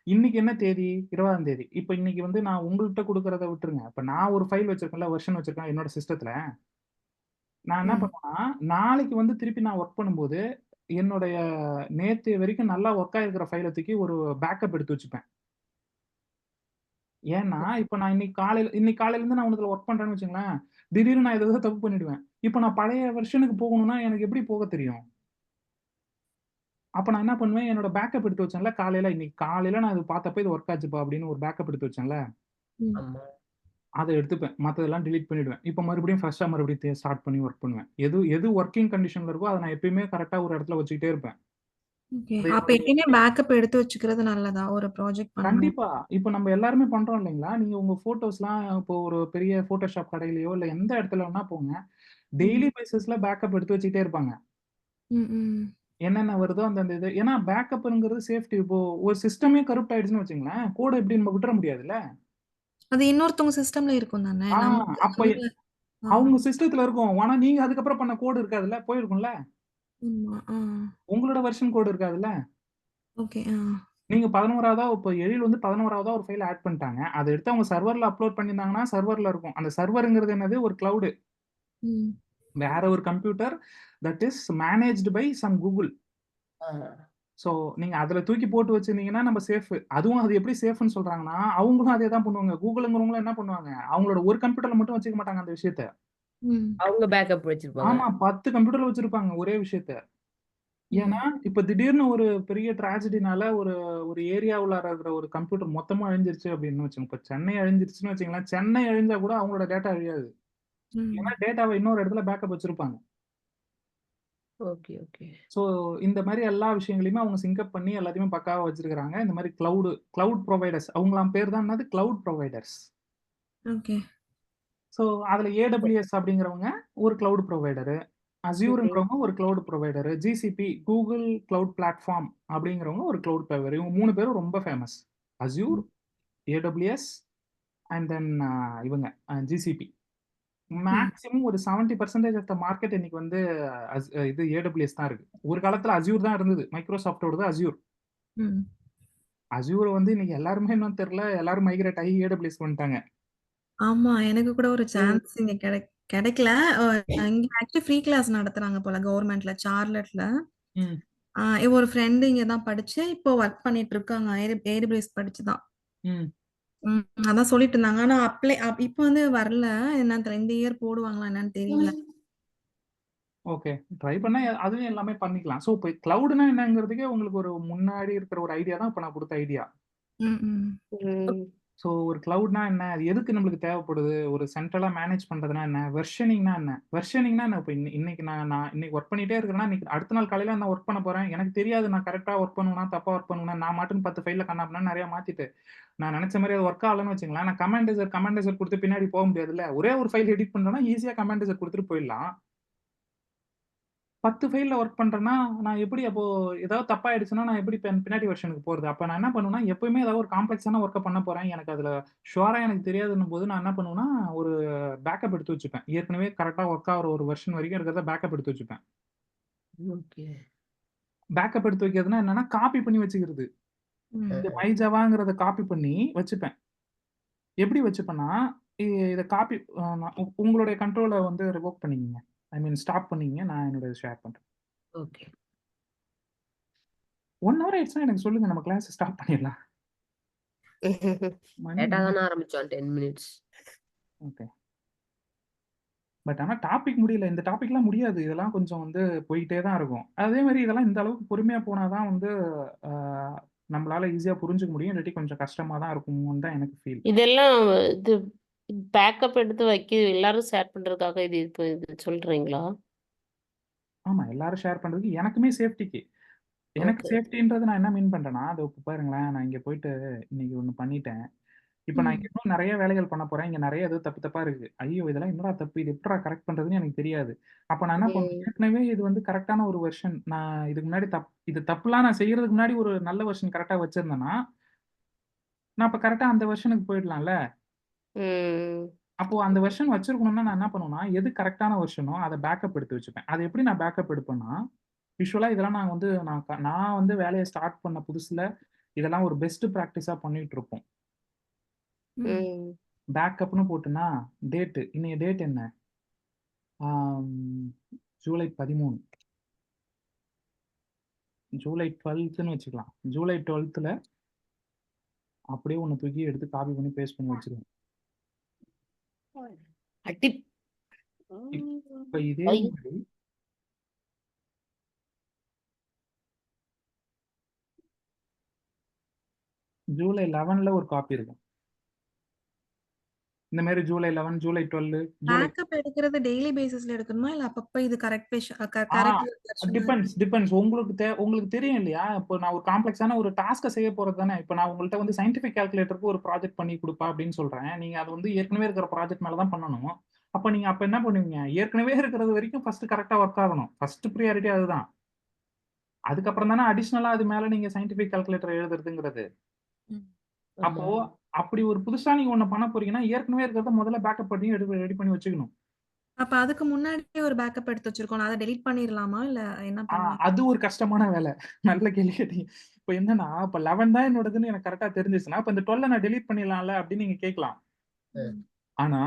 இன்னைக்கு என்ன தேதி? 20ஆம் தேதி. இப்ப இன்னைக்கு வந்து நான் உங்கள்ட்ட குடுக்குறத விட்டுருங்க. இப்ப நான் ஒரு ஃபைல் வச்சிருக்கேன்ல, வெர்ஷன் வச்சிருக்கேன் என்னோட சிஸ்டத்துல. நான் என்ன ம். பண்ணுவேன்னா, நாளைக்கு வந்து திருப்பி நான் வொர்க் பண்ணும்போது, என்னுடைய நேத்து வரைக்கும் நல்லா வொர்க் ஆயிருக்கிற ஃபைல தூக்கி ஒரு பேக்கப் எடுத்து வச்சுப்பேன். ஏன்னா, இப்ப நான் இன்னைக்கு காலையிலருந்து நான் ஒண்ணுத்துல வொர்க் பண்றேன்னு வச்சுக்கங்களேன், திடீர்னு நான் ஏதாவது தப்பு பண்ணிடுவேன். இப்ப நான் பழைய வெர்ஷனுக்கு போகணும்னா எனக்கு எப்படி போக தெரியும்? அப்ப நான் என்ன பண்ணுவேன், என்னோட பேக்கப் எடுத்து வச்சேன்ல இன்னைக்கு காலையில நான் இது பார்த்தப்ப இது வொர்க் ஆச்சுப்பா அப்படின்னு ஒரு பேக்கப் எடுத்து வச்சேன்ல, ம். ஆமா. அத எடுத்துப்பேன். மத்ததெல்லாம் டெலீட் பண்ணிடுவேன். இப்ப மறுபடியும் ஃப்ரெஷ்ஷா மறுபடியும் ஸ்டார்ட் பண்ணி வொர்க் பண்ணுவேன். எது எது வொர்க்கிங் கண்டிஷன்ல இருக்கோ, அத நான் எப்பயுமே கரெக்ட்டா ஒரு இடத்துல வச்சுக்கிட்டே இருப்பேன். ஓகே. அது அப்ப என்னுடைய எப்பயுமே பேக்கப் எடுத்து வச்சுக்கிறது நல்லதா? ஒரு ப்ராஜெக்ட் பண்ணும்போது? கண்டிப்பா. இப்ப நம்ம எல்லாருமே பண்றோம் இல்லைங்களா? நீங்க உங்க ஃபோட்டோஸ்லாம் இப்போ ஒரு பெரிய ஃபோட்டோஷாப் கடையிலயோ, இல்ல எந்த இடத்துல வேணா போங்க. ம். டெய்லி பேசிஸ்ல பேக்கப் எடுத்து வச்சுக்கிட்டே இருப்பாங்க. ம். ம். என்னென்ன வருதோ அந்தந்த இது. ஏன்னா பேக்கப்ங்கிறது சேஃப்டி. இப்போ ஒரு சிஸ்டமே கரப்ட் ஆயிடுச்சுன்னு வச்சுக்கங்களேன், கோட எப்படி நம்ம விட்டுற முடியாதுல்ல? அது இன்னொருத்தவங்க சிஸ்டம்ல இருக்கும் தானே? ஆ நமக்கு அப்ப அதுல ஆ. அவங்க சிஸ்டத்துல இருக்கும். ஆனா நீங்க அதுக்கப்புறம் பண்ண கோடு இருக்காதுல்ல? போயிருக்கும்ல? ஆமா. ஆ. உங்களோட வெர்ஷன் கோடு இருக்காதுல்ல? ஓகே. ஆ. நீங்க 11வதா இப்போ எழில் வந்து 11வதா ஒரு ஃபைல் ஆட் பண்ணிட்டாங்க. அத எடுத்து அவங்க சர்வர்ல அப்லோட் பண்ணியிருந்தாங்கன்னா, சர்வர்ல இருக்கும். அந்த சர்வர்ங்கிறது என்னது? ஒரு கிளவுட். ம். வேற ஒரு computer that is managed by some Google. ஆ. ஸோ நீங்க அதுல தூக்கி போட்டு வச்சிருந்தீங்கன்னா நம்ம சேஃப். அதுவும் அது எப்படி சேஃப்ன்னு சொல்றாங்கன்னா, அவங்களும் அதே தான் பண்ணுவாங்க. கூகுள்ங்கிறவங்களும் என்ன பண்ணுவாங்க, அவங்களோட ஒரு கம்ப்யூட்டர்ல மட்டும் வச்சுக்க மாட்டாங்க அந்த விஷயத்த. ம். அவங்க பேக்கப் வச்சிருப்பாங்க. ஆமா 10 கம்ப்யூட்டர்ல வச்சிருப்பாங்க ஒரே விஷயத்த. ஏன்னா, ம். இப்ப திடீர்னு ஒரு பெரிய ட்ராஜடினால ஒரு ஒரு ஏரியாவுல இருக்கிற ஒரு கம்ப்யூட்டர் மொத்தமா அழிஞ்சிருச்சு அப்படின்னு வச்சுக்கோங்க. இப்ப சென்னை அழிஞ்சிருச்சுன்னு வச்சுக்கங்களேன். சென்னை அழிஞ்சா கூட அவங்களோட டேட்டா அழியாது. ஏன்னா ம். டேட்டாவ இன்னொரு இடத்துல பேக்கப் வச்சிருப்பாங்க. Okay, okay. ஸோ இந்த மாரி எல்லா விஷயங்களையுமே அவங்க சிங்க் பண்ணி எல்லாத்தையுமே பக்காவா வச்சிருக்காங்க. இந்த மாரி கிளவுட் புரொவைடர்ஸ் அவங்கலாம் பேர் தான் என்னது கிளவுட் புரொவைடர்ஸ். ஓகே. ஸோ அதுல AWS அப்படிங்கிறவங்க ஒரு கிளவுட் புரொவைடரு. ம்ஹ்ம். அஸ்யூர்ங்கிறவங்க ஒரு cloud provider. GCP Google cloud platform அப்படிங்கிறவங்க ஒரு கிளவுட் புரொவைடர். இவங்க 3 பேரும் ரொம்ப ஃபேமஸ். அஸ்யூர், ம். AWS அண்ட் தென் இவங்க GCP. ம். மேக்ஸிமம் ஒரு 70% ஆஃப் த மார்க்கெட் இன்னைக்கு வந்து இது AWS தான் இருக்கு. ஒரு காலத்துல அஸ்யூர் தான் இருந்தது. மைக்ரோசாஃப்ட்டோடது அஸ்யூர். ம். அஸ்யூர வந்து இன்னைக்கு எல்லாருமே என்னன்னு தெரியல. எல்லாரும் மைக்ரேட் ஆகி AWS வந்துட்டாங்க. ஆமா. எனக்கு கூட ஒரு ம். சான்ஸ் இங்க கிடைக்கல. இங்க ஆக்சுவலி ஃப்ரீ கிளாஸ் நடத்துறாங்க போல கவர்மெண்ட்ல சார்லட்ல. ம். ஒரு ஃப்ரெண்ட் இங்க தான் படிச்சு, இப்போ வொர்க் பண்ணிட்டு இருக்காங்க. ஏடபிள்யூஎஸ் படிச்சு தான். ம். ம். அதான் சொல்லிட்டு இருந்தாங்க. ஆனா இப்ப வந்து வரல. என்னன்னு தெரியல. இந்த இயர் போடுவாங்களா என்னன்னு தெரியல. ஓகே. ட்ரை பண்ணா அதுவும் எல்லாமே பண்ணிக்கலாம். ஸோ இப்போ கிளவுட்னா என்னங்கிறதுக்கே உங்களுக்கு ஒரு முன்னாடி இருக்கிற ஒரு ஐடியா தான் இப்ப நான் குடுத்த ஐடியா. ம், ம். ம். ஸோ ஒரு கிளவுட்னா என்ன? அது எதுக்கு நம்மளுக்கு தேவைப்படுது? ஒரு சென்ட்ரலா மேனேஜ் பண்றதுனா என்ன? வெர்ஷனிங்னா என்ன? வெர்ஷனிங்னா என்ன? இப்ப இன்னைக்கு நான் இன்னைக்கு ஒர்க் பண்ணிட்டே இருக்கிறேன்னா, இன்னைக்கு அடுத்த நாள் காலையில நான் ஒர்க் பண்ண போறேன். எனக்கு தெரியாது நான் கரெக்ட்டா ஒர்க் பண்ணுவேனா, தப்பா ஒர்க் பண்ணுவேனா, நான் மாட்டுன்னு 10 ஃபைல்ல கண்ணாபின்னான்னு நெறைய மாத்திட்டு, நான் நெனச்ச மாரி அது ஒர்க் ஆகலன்னு வச்சுக்கங்களேன், நான் கமாண்ட் எசர் குடுத்து பின்னாடி போ முடியாதுல்ல. ஒரே ஒரு ஃபைல் எடிட் பண்றேன்னா, ஈஸியா கமாண்ட் எசர் குடுத்துட்டு போயிடலாம். 10 ஃபைல்ல ஒர்க் பண்றேன்னா, நான் எப்படி அப்போ ஏதாவது தப்பாயிடுச்சுன்னா, நான் எப்படி பின்னாடி வெர்ஷனுக்கு போறது? அப்ப நான் என்ன பண்ணுவேன்னா, எப்பவுமே ஏதாவது ஒரு காம்ப்ளக்ஸான ஒர்க்க பண்ண போறேன். எனக்கு அதுல ஷூரா எனக்கு தெரியாதுன்னும்போது, நான் என்ன பண்ணுவேன்னா, ஒரு பேக்கப் எடுத்து வச்சுப்பேன். ஏற்கனவே கரெக்ட்டா ஒர்க் ஆகுற ஒரு வெர்ஷன் வரைக்கும் இருக்கிறத பேக்கப் எடுத்து வச்சுப்பேன். ஓகே. பேக்கப் எடுத்து வைக்கிறதுன்னா என்னன்னா, காப்பி பண்ணி வச்சுக்கிறது. ம். இந்த மைஜாவாங்கிறத காப்பி பண்ணி வச்சுப்பேன். எப்படி வச்சுப்பேன்னா, இத காப்பி நான் உங்களுடைய கண்ட்ரோல வந்து ரிவோக் பண்ணிக்கங்க. ஐ மீன் ஸ்டாப் பண்ணிக்கங்க. நான் என்னோடத ஷேர் பண்றேன். ஓகே. 1 ஹவர் ஆயிடுச்சுன்னா எனக்கு சொல்லுங்க. நம்ம கிளாஸ ஸ்டாப் பண்ணிடலாம். மணி லேட்டா 2 தானே ஆரம்பிச்சோம் 10 மினிட்ஸ். ஓகே. பட் ஆனா டாபிக் முடியல. இந்த டாபிக்லாம் முடியாது. இதெல்லாம் கொஞ்சம் வந்து போயிட்டே தான் இருக்கும். அதே மாரி இதெல்லாம் இந்த அளவுக்கு பொறுமையா போனா தான் வந்து அ நம்மளால ஈஸியா புரிஞ்சுக்க முடியும். இல்லாட்டி கொஞ்சம் கஷ்டமா தான் இருக்குமோன்னு தான் எனக்கு ஃபீல். இதெல்லாம் இது பேக்கப் எடுத்து எல்லாரும் ஷேர் பண்றதுக்காக இது சொல்றீங்களா? ஆமா. எல்லாரும் ஷேர் பண்றதுக்கு எனக்குமே சேஃப்டிக்கு. எனக்கு ஓகே. சேஃப்டின்றது நான் என்ன மீன் பண்றேன்னா, அதோ இப்ப பாருங்களேன், நான் இங்க போயிட்டு இன்னைக்கு ஒண்ணு பண்ணிட்டேன். இப்ப நான் ம். இங்க இன்னும் நெறைய வேலைகள் பண்ண போறேன். இங்க நெறைய ஏதோ தப்பு தப்பா இருக்கு. ஐயோ! இதெல்லாம் என்னடா தப்பு? இது எப்புட்றா கரெக்ட் பண்றதுன்னு எனக்கு தெரியாது. அப்ப நான் என்ன பண்ணுவேன், ம். ஏற்கனவே இது வந்து கரெக்ட்டான ஒரு வெர்ஷன். நான் இதுக்கு முன்னாடி இது தப்புலாம் நான் செய்யறதுக்கு முன்னாடி ஒரு நல்ல வெர்ஷன் கரெக்ட்டா வச்சிருந்தேன்னா, நான் அப்ப கரெக்ட்டா அந்த வெர்ஷனுக்கு போயிடலாம்ல. ம். அப்போ அந்த வெர்ஷன் வச்சிருக்கணும்னா நான் என்ன பண்ணுவேன்னா, எது கரெக்ட்டான வெர்ஷனோ அத பேக்கப் எடுத்து வச்சுப்பேன். அத எப்படி நான் பேக்கப் எடுப்பேன்னா, யூசுவலா இதெல்லாம் நான் வந்து நான் வந்து வேலைய ஸ்டார்ட் பண்ண புதுசுல இதெல்லாம் ஒரு பெஸ்ட் பிராக்டிஸா பண்ணிட்டு இருப்போம். ம். ம். பேக்கப்ன்னு போட்டேன்னா, இன்னைய டேட் என்ன? ஆம், ஜூலை 13. ஜூலை 12ன்னு வச்சுக்கலாம். ஜூலை 12ல அப்படியே ஒண்ணு தூக்கி எடுத்து காப்பி பண்ணி பேஸ்ட் பண்ணி வச்சுருவேன். அடி இப்ப இதே ஐ மாரி ஜூலை 11ல ஒரு காப்பி இருக்கும். இந்த மாரி ஜூலை 11, ஜூலை 12, ஜூலை பேக்கப் எடுக்கிறது டெய்லி பேசிஸ்ல எடுக்கணுமா? இல்ல அப்பப்ப இது கரெக்ட் ஆ கரெக்ட் வெர்ஷனா டிபெண்ட்ஸ். உங்களுக்கு தெரியும் இல்லையா? இப்போ நான் ஒரு காம்ப்ளக்ஸான ஒரு டாஸ்க்க செய்ய போறது தானே. இப்ப நான் உங்கள்ட்ட வந்து சயன்டிஃபிக் கால்குலேட்டருக்கு ஒரு ப்ராஜெக்ட் பண்ணி குடுப்பா அப்படின்னு சொல்றேன். நீங்க அது வந்து ஏற்கனவே இருக்கிற ப்ராஜெக்ட் மேல தான் பண்ணணும். அப்ப என்ன பண்ணுவீங்க? ஏற்கனவே இருக்கிறது வரைக்கும் ஃபர்ஸ்ட் கரெக்ட்டா ஒர்க் ஆகணும். ஃபர்ஸ்ட் பிரியாரிட்டி அதுதான். அதுக்கப்புறம் தானே அடிஷனலா அது மேல நீங்க சயன்டிஃபிக் கால்குலேட்டர் எழுதுறதுங்கிறது. ம். அப்போ ஆமா. அப்படி ஒரு புதுசா நீங்க ஒண்ணு பண்ண போறீங்கன்னா, ஏற்கனவே இருக்கிறத முதல்ல பேக்கப் பண்ணி ரெடி பண்ணி வச்சுக்கணும். அப்ப அதுக்கு முன்னாடியே ஒரு பேக்கப் எடுத்து வச்சிருக்கோம். அத டெலீட் பண்ணிரலாமா? இல்ல என்ன பண்ணலாம்? அது ஒரு கஷ்டமான வேலை. நல்ல கேள்வி கேட்டீங்க. இப்ப என்னன்னா, இப்ப 11 தான் என்னோடதுன்னு எனக்கு கரெக்ட்டா தெரிஞ்சுச்சுன்னா, அப்ப இந்த 12 நான் டெலீட் பண்ணிடலாம்ல அப்படின்னு நீங்க கேட்கலாம். ம். ஆனா,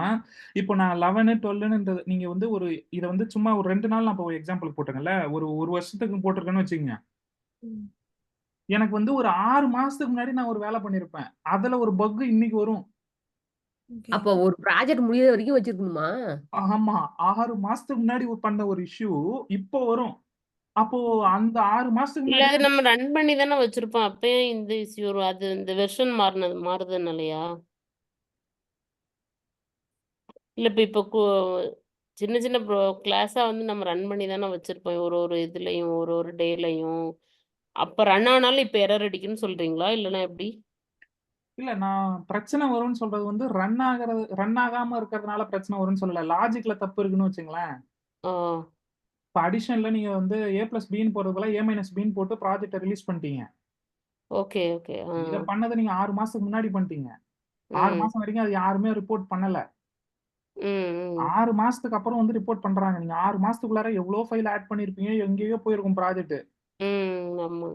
இப்போ நான் 11, 12ன்றது நீங்க வந்து இத வந்து சும்மா ஒரு 2 நாள் நான் இப்போ எக்ஸாம்பிளுக்கு போட்டேங்கல்ல. ஒரு 1 வருஷத்துக்கு போட்டிருக்கேன்னு வச்சுக்கங்க. ம். எனக்கு வந்து ஒரு 6 மாசத்துக்கு முன்னாடி நான் ஒரு வேலை பண்ணியிருப்பேன். அதுல ஒரு பக் இன்னைக்கு வரும். ஓகே. அப்போ ஒரு ப்ராஜெக்ட் முடியிற வரைக்கும் வச்சிருக்கணுமா? ஆமா. 6 மாசத்துக்கு முன்னாடி பண்ண ஒரு இஷ்யூ இப்போ வரும். அப்போ அந்த 6 மாசத்துக்கு இல்ல முன்னாடி அது நம்ம ரன் பண்ணி தானே வச்சிருப்போம். அப்பயே இந்த இஷ்யூ வரும். அது இந்த வெர்ஷன் மாறுதுனாலயா? இல்ல இப்ப சின்ன சின்ன கிளாஸா வந்து நம்ம ரன் பண்ணி தானே வச்சிருப்போம். ஒரு இதுலயும், ஒரு டேலயும். அப்ப ரன் ஆனாலும் இப்ப எரர் அடிக்குன்னு சொல்றீங்களா? இல்லன்னா எப்படி? இல்ல நான் பிரச்சனை வரும்ன்னு சொல்றது வந்து ரன் ஆகாம இருக்கிறதுனால பிரச்சனை வரும்ன்னு சொல்லல. லாஜிக்ல தப்பு இருக்குன்னு வச்சுங்களேன். ஆ. இப்ப அடிஷன்ல நீங்க வந்து A+Bன்னு போடுறதுக்கு பதிலா A-Bன்னு போட்டு ப்ராஜெக்ட்ட ரிலீஸ் பண்ணிட்டீங்க. Okay, okay. ஆ. இத பண்ணத நீங்க 6 மாசத்துக்கு முன்னாடி பண்ணிட்டீங்க. 6 ம். மாசம் வரைக்கும் அது யாருமே ரிப்போர்ட் பண்ணல. ம், ம். 6 மாசத்துக்கு அப்புறம் வந்து ரிப்போர்ட் பண்றாங்க. நீங்க 6 மாசத்துக்குள்ளார எவ்ளோ ஃபைல் ஆட் பண்ணியிருப்பீங்க. எங்கேயோ போயிருக்கும் ப்ராஜெக்ட். ம். ஆமா.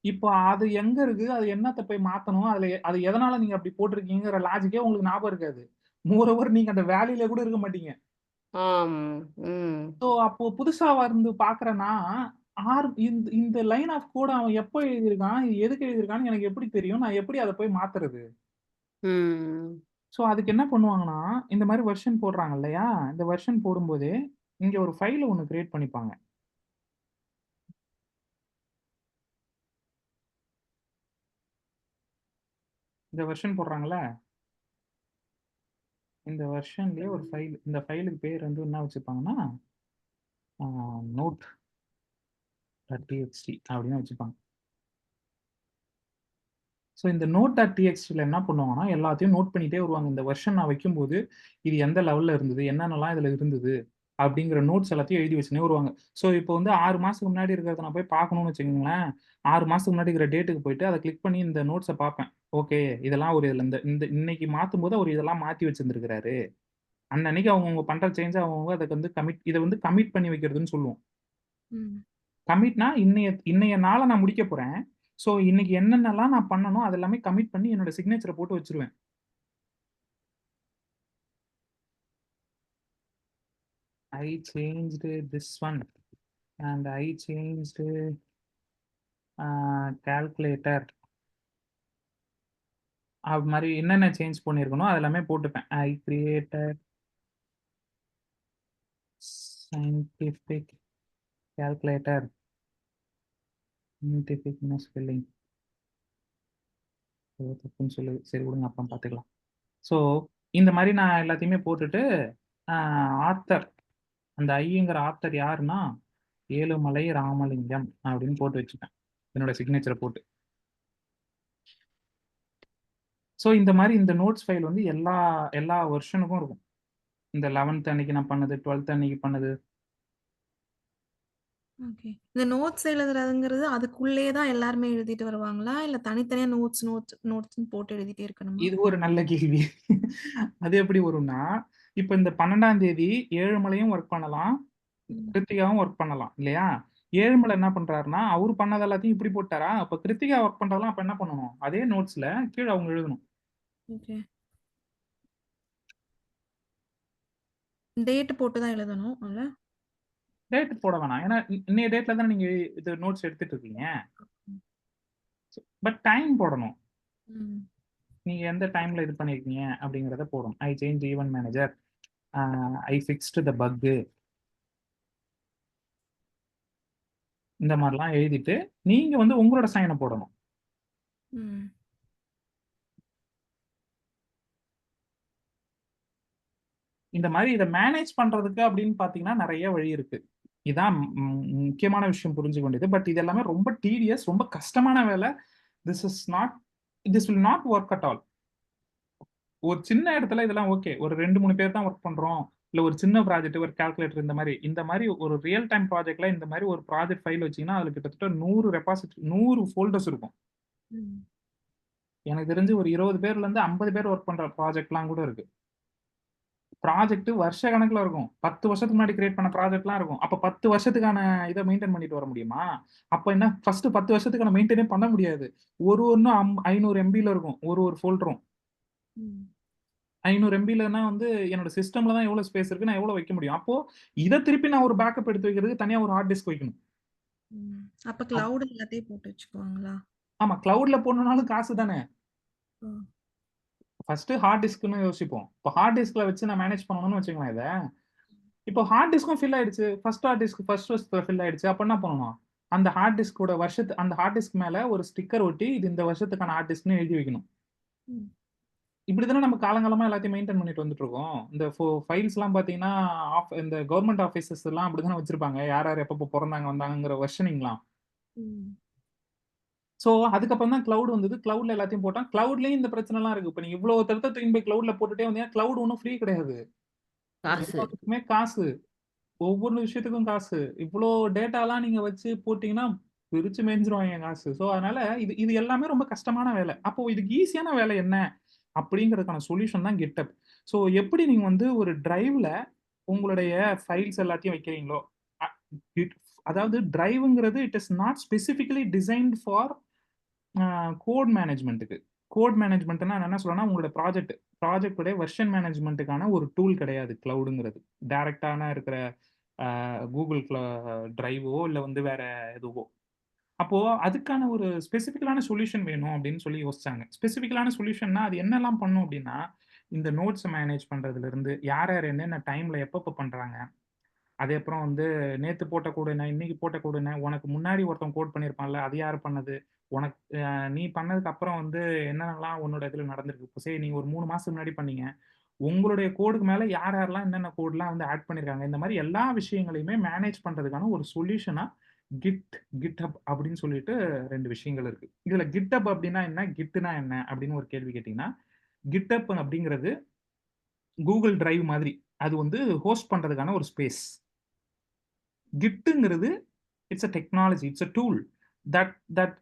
இப்போ அது எங்க இருக்கு? அது என்னத்த போய் மாத்தணும்? அது எதனால நீங்க அப்படி போட்டிருக்கீங்கங்கிற லாஜிக்கே உங்களுக்கு ஞாபகம் இருக்காது. மோரோவர் நீங்க அந்த வேலையில கூட இருக்க மாட்டீங்க. ஆம். ம். ஸோ அப்போ புதுசா வந்து பார்க்குறேன்னா, இந்த லைன் ஆஃப் கோட அவன் எப்போ எழுதியிருக்கான்? இது எதுக்கு எழுதியிருக்கான்னு எனக்கு எப்படி தெரியும்? நான் எப்படி அத போய் மாத்துறது? ம். ஸோ அதுக்கு என்ன பண்ணுவாங்கன்னா, இந்த மாரி வெர்ஷன் போடுறாங்க இல்லையா? இந்த வெர்ஷன் போடும்போதே, இங்க ஒரு ஃபைல் ஒண்ணு கிரியேட் பண்ணிப்பாங்க. இந்த வெர்ஷன் போடுறாங்கல்ல, இந்த வெர்ஷன்லயே ஒரு ஃபைல், இந்த ஃபைலுக்கு பேர் வந்து என்ன வச்சுப்பாங்கன்னா node.txt அப்படின்னு வச்சுப்பாங்க. ஸோ இந்த node.txtல என்ன பண்ணுவாங்கன்னா எல்லாத்தையும் நோட் பண்ணிட்டே வருவாங்க. இந்த வெர்ஷன் நான் வைக்கும்போது இது எந்த லெவல்ல இருந்தது, என்னென்னலாம் இதுல இருந்தது அப்படிங்கிற நோட்ஸ் எல்லாத்தையும் எழுதி வச்சுனே வருவாங்க. ஸோ இப்போ வந்து 6 மாசத்துக்கு முன்னாடி இருக்கிறத நான் போய் பார்க்கணும்னு வச்சுக்கோங்களேன், 6 மாசத்துக்கு முன்னாடி இருக்கிற டேட்டுக்கு போயிட்டு அதை கிளிக் பண்ணி இந்த நோட்ஸை பார்ப்பேன். ஓகே, இதெல்லாம் ஒரு இந்த இந்த இன்னைக்கு மாற்றும் போது அவர் இதெல்லாம் மாற்றி வச்சிருந்துருக்கிறாரு. அன்னன்னைக்கு அவங்கவுங்க பண்ற சேஞ்ச் அவங்கவுங்க அதுக்கு வந்து இதை வந்து கமிட் பண்ணி வைக்கிறதுன்னு சொல்லுவோம். ம். கமிட்னா இன்னைய நாளை நான் முடிக்க போறேன். ஸோ இன்னைக்கு என்னென்னலாம் நான் பண்ணணும் அது எல்லாமே கமிட் பண்ணி என்னோட சிக்னேச்சரை போட்டு வச்சிருவேன். I changed this one and I changed calculator. அது மாதிரி என்னென்ன சேஞ்ச் பண்ணியிருக்கணும் அது எல்லாமே போட்டுப்பேன். I created scientific calculator. scientific spelling தப்புன்னு சொல்லு, சரி விடுங்க அப்புறம் பார்த்துக்கலாம். ஸோ இந்த மாதிரி நான் எல்லாத்தையுமே போட்டுட்டு ஆத்தர், அந்த ஐங்கிற ஆத்தர் யாருன்னா ஏழுமலை ராமலிங்கம் அப்படின்னு போட்டு வச்சுப்பேன் என்னோட சிக்னேச்சரை போட்டு. ஸோ இந்த மாதிரி இந்த நோட்ஸ் ஃபைல் வந்து எல்லா வெர்ஷனுக்கும் இருக்கும். இந்த 11th அன்னைக்கு நான் பண்ணது, 12th அன்னைக்கு பண்ணது. ஓகே. இந்த நோட்ஸ் எழுதுறதுங்கிறது அதுக்குள்ளேயே தான் எல்லாருமே எழுதிட்டு வருவாங்களா? இல்ல தனித்தனியா நோட்ஸ்ன்னு போட்டு எழுதிட்டே இருக்கணுமா? இது ஒரு நல்ல கேள்வி. அது எப்படி வரும்னா, இப்ப இந்த 12ஆம் தேதி ஏழுமலையும் ஒர்க் பண்ணலாம், ம். கிருத்திகாவும் ஒர்க் பண்ணலாம் இல்லையா? ஏழுமலை என்ன பண்றாருன்னா, அவரு பண்ணது எல்லாத்தையும் இப்படி போட்டாரா, அப்ப கிருத்திகா ஒர்க் பண்றதெல்லாம் அப்ப என்ன பண்ணணும், அதே நோட்ஸ்ல கீழே அவங்க எழுதணும். ஓகே. டேட் போட்டு தான் எழுதணும் இல்ல? டேட் போட வேணாம். ஏன்னா இன்னைய டேட்ல தானே நீங்க இது நோட்ஸ் எடுத்துட்டு இருக்கீங்க. பட் டைம் போடணும். ம். நீங்க எந்த டைம்ல இது பண்ணிருக்கீங்க அப்படிங்கறத போடணும். I change event manager, I fixed the buck, இந்த மாதிரிலாம் எழுதிட்டு நீங்க வந்து உங்களோட சைனை போடணும். ம். இந்த மாதிரி இதை மேனேஜ் பண்றதுக்கு அப்படின்னு பாத்தீங்கன்னா நிறைய வழி இருக்கு. இதான் முக்கியமான விஷயம் புரிஞ்சுக்க வேண்டியது. பட் இது எல்லாமே ரொம்ப டீடியஸ், ரொம்ப கஷ்டமான வேலை. This will not work at all. ஒரு சின்ன இடத்துல இதெல்லாம் ஓகே, ஒரு 2-3 பேர் தான் ஒர்க் பண்றோம், இல்ல ஒரு சின்ன ப்ராஜெக்ட், ஒரு கால்குலேட்டர், இந்த மாதிரி ஒரு ரியல் டைம் ப்ராஜெக்ட்ல இந்த மாதிரி ஒரு ப்ராஜெக்ட் ஃபைல் வச்சீங்கன்னா அதுல கிட்டத்தட்ட 100 ரெபாசிட்டரி, 100 ஃபோல்டர்ஸ் இருக்கும். ம். எனக்கு தெரிஞ்சு ஒரு 20 பேர்ல இருந்து 50 பேர் ஒர்க் பண்ற ப்ராஜெக்ட்லாம் கூட இருக்கு. ப்ராஜெக்ட் வருஷ கணக்குல இருக்கும். 10 வருஷத்துக்கு முன்னாடி கிரியேட் பண்ண ப்ராஜெக்ட்லாம் இருக்கும். அப்ப 10 வருஷத்துக்கான இதை மெயின்டைன் பண்ணிட்டு வர முடியுமா? அப்ப என்ன, ஃபர்ஸ்ட் 10 வருஷத்துக்கான மெயின்டைனே பண்ண முடியாது. ஒன்னும் 500 MBல இருக்கும் ஒரு ஃபோல்டரும். 500 MBலன்னா வந்து என்னோட சிஸ்டம்ல தான் எவ்வளவு ஸ்பேஸ் இருக்கு, நான் எவ்வளவு வைக்க முடியும். அப்போ இதை திருப்பி நான் ஒரு பேக்கப் எடுத்து வைக்கிறதுக்கு தனியா ஒரு ஹார்ட் டிஸ்க் வைக்கணும். அப்ப கிளவுட் எல்லாத்தையும் போட்டு வச்சுக்குவாங்களா? ஆமா, கிளவுட்ல போடணும்னாலும் காசு தானே. ம். ஃபர்ஸ்ட் ஹார்ட் டிஸ்க்னு யோசிப்போம். இப்போ ஹார்ட் டிஸ்க்ல வச்சு நான் மேனேஜ் பண்ணணும்னு வச்சுக்கலாம் இதை. இப்போ ஹார்ட் டிஸ்க்கும் ஃபில் ஆயிடுச்சு, ஃபர்ஸ்ட் ஹார்ட் டிஸ்க் ஃபர்ஸ்ட் வருஷத்துல ஃபில் ஆயிடுச்சு. அப்ப என்ன பண்ணணும், அந்த ஹார்ட் டிஸ்கோட அந்த ஹார்ட் டிஸ்க் மேல ஒரு ஸ்டிக்கர் ஒட்டி இது இந்த வருஷத்துக்கான ஹார்ட் டிஸ்க்னு எழுதி வைக்கணும். ம். இப்படிதானே நம்ம காலங்காலமா எல்லாத்தையும் மெயின்டைன் பண்ணிட்டு வந்துட்டு இருக்கோம். இந்த ஃபைல்ஸ் எல்லாம் பாத்தீங்கன்னா இந்த கவர்மெண்ட் ஆபீசஸ் எல்லாம் அப்படிதானே வச்சிருப்பாங்க, யார் யார் எப்பப்போ பிறந்தாங்க வந்தாங்கிற வெர்ஷனிங்லாம். ம். ஸோ அதுக்கப்புறம் தான் கிளவுட் வந்தது. கிளவுட்ல எல்லாத்தையும் போட்டான். கிளவுட்லயும் இந்த பிரச்சனை எல்லாம் இருக்கு. இப்போ நீங்க இவ்வளவு தரத்தை தூக்கி போய் கிளவுட்ல போட்டுட்டே வந்தீங்கன்னா கிளவுட் ஒன்றும் ஃப்ரீ கிடையாது. காசு. எல்லாத்துக்குமே காசு, ஒவ்வொரு விஷயத்துக்கும் காசு. இவ்வளோ டேட்டாலாம் நீங்க வச்சு போட்டீங்கன்னா பிரிச்சு மேய்ஞ்சிருவாங்க காசு. ஸோ அதனால இது எல்லாமே ரொம்ப கஷ்டமான வேலை. அப்போ இதுக்கு ஈஸியான வேலை என்ன அப்படிங்கிறதுக்கான சொல்யூஷன் தான் GitHub. ஸோ எப்படி நீங்க வந்து ஒரு டிரைவ்ல உங்களுடைய ஃபைல்ஸ் எல்லாத்தையும் வைக்கிறீங்களோ, அதாவது டிரைவ்ங்கிறது it is not specifically designed for code மேனேஜ்மெண்ட்டுக்கு. கோட் மேனேஜ்மெண்ட்னா என்ன சொல்லணும்னா உங்களோட ப்ராஜெக்டோட வெர்ஷன் மேனேஜ்மெண்ட்டுக்கான ஒரு டூல் கிடையாது கிளவுடுங்கிறது. டைரக்டான இருக்கிற கூகுள் டிரைவோ இல்லை வந்து வேற எதுவோ. அப்போ அதுக்கான ஒரு ஸ்பெசிஃபிக்கலான சொல்யூஷன் வேணும் அப்படின்னு சொல்லி யோசிச்சாங்க. ஸ்பெசிஃபிக்கலான சொல்யூஷன்னா அது என்னெல்லாம் பண்ணும் அப்படின்னா, இந்த நோட்ஸ் மேனேஜ் பண்றதுல இருந்து யார் யார் என்னென்ன டைம்ல எப்பப்போ பண்றாங்க, அதே அப்புறம் வந்து நேத்து போட்ட கோடு என்ன, இன்னைக்கு போட்ட கோடு என்ன, உனக்கு முன்னாடி ஒருத்தன் கோட் பண்ணியிருப்பான்ல, அது யாரு பண்ணது? உனக்கு நீ பண்ணதுக்கு அப்புறம் வந்து என்னென்னலாம் உன்னோட இதுல நடந்திருக்கு? இப்போ சரி நீங்க ஒரு 3 மாசத்துக்கு முன்னாடி பண்ணீங்க. உங்களுடைய கோடுக்கு மேல யார் யாரெல்லாம் என்னென்ன கோட்லாம் வந்து ஆட் பண்ணியிருக்காங்க. இந்த மாரி எல்லா விஷயங்களையுமே மேனேஜ் பண்றதுக்கான ஒரு சொல்யூஷனா GitHub அப்படின்னு சொல்லிட்டு 2 விஷயங்கள் இருக்கு. இதுல GitHub அப்படின்னா என்ன? Gitனா என்ன? அப்படின்னு ஒரு கேள்வி கேட்டீங்கன்னா, GitHub அப்படிங்கிறது Google Drive மாதிரி. அது வந்து ஹோஸ்ட் பண்றதுக்கான ஒரு ஸ்பேஸ். Gitங்கிறது it's a technology. It's a tool that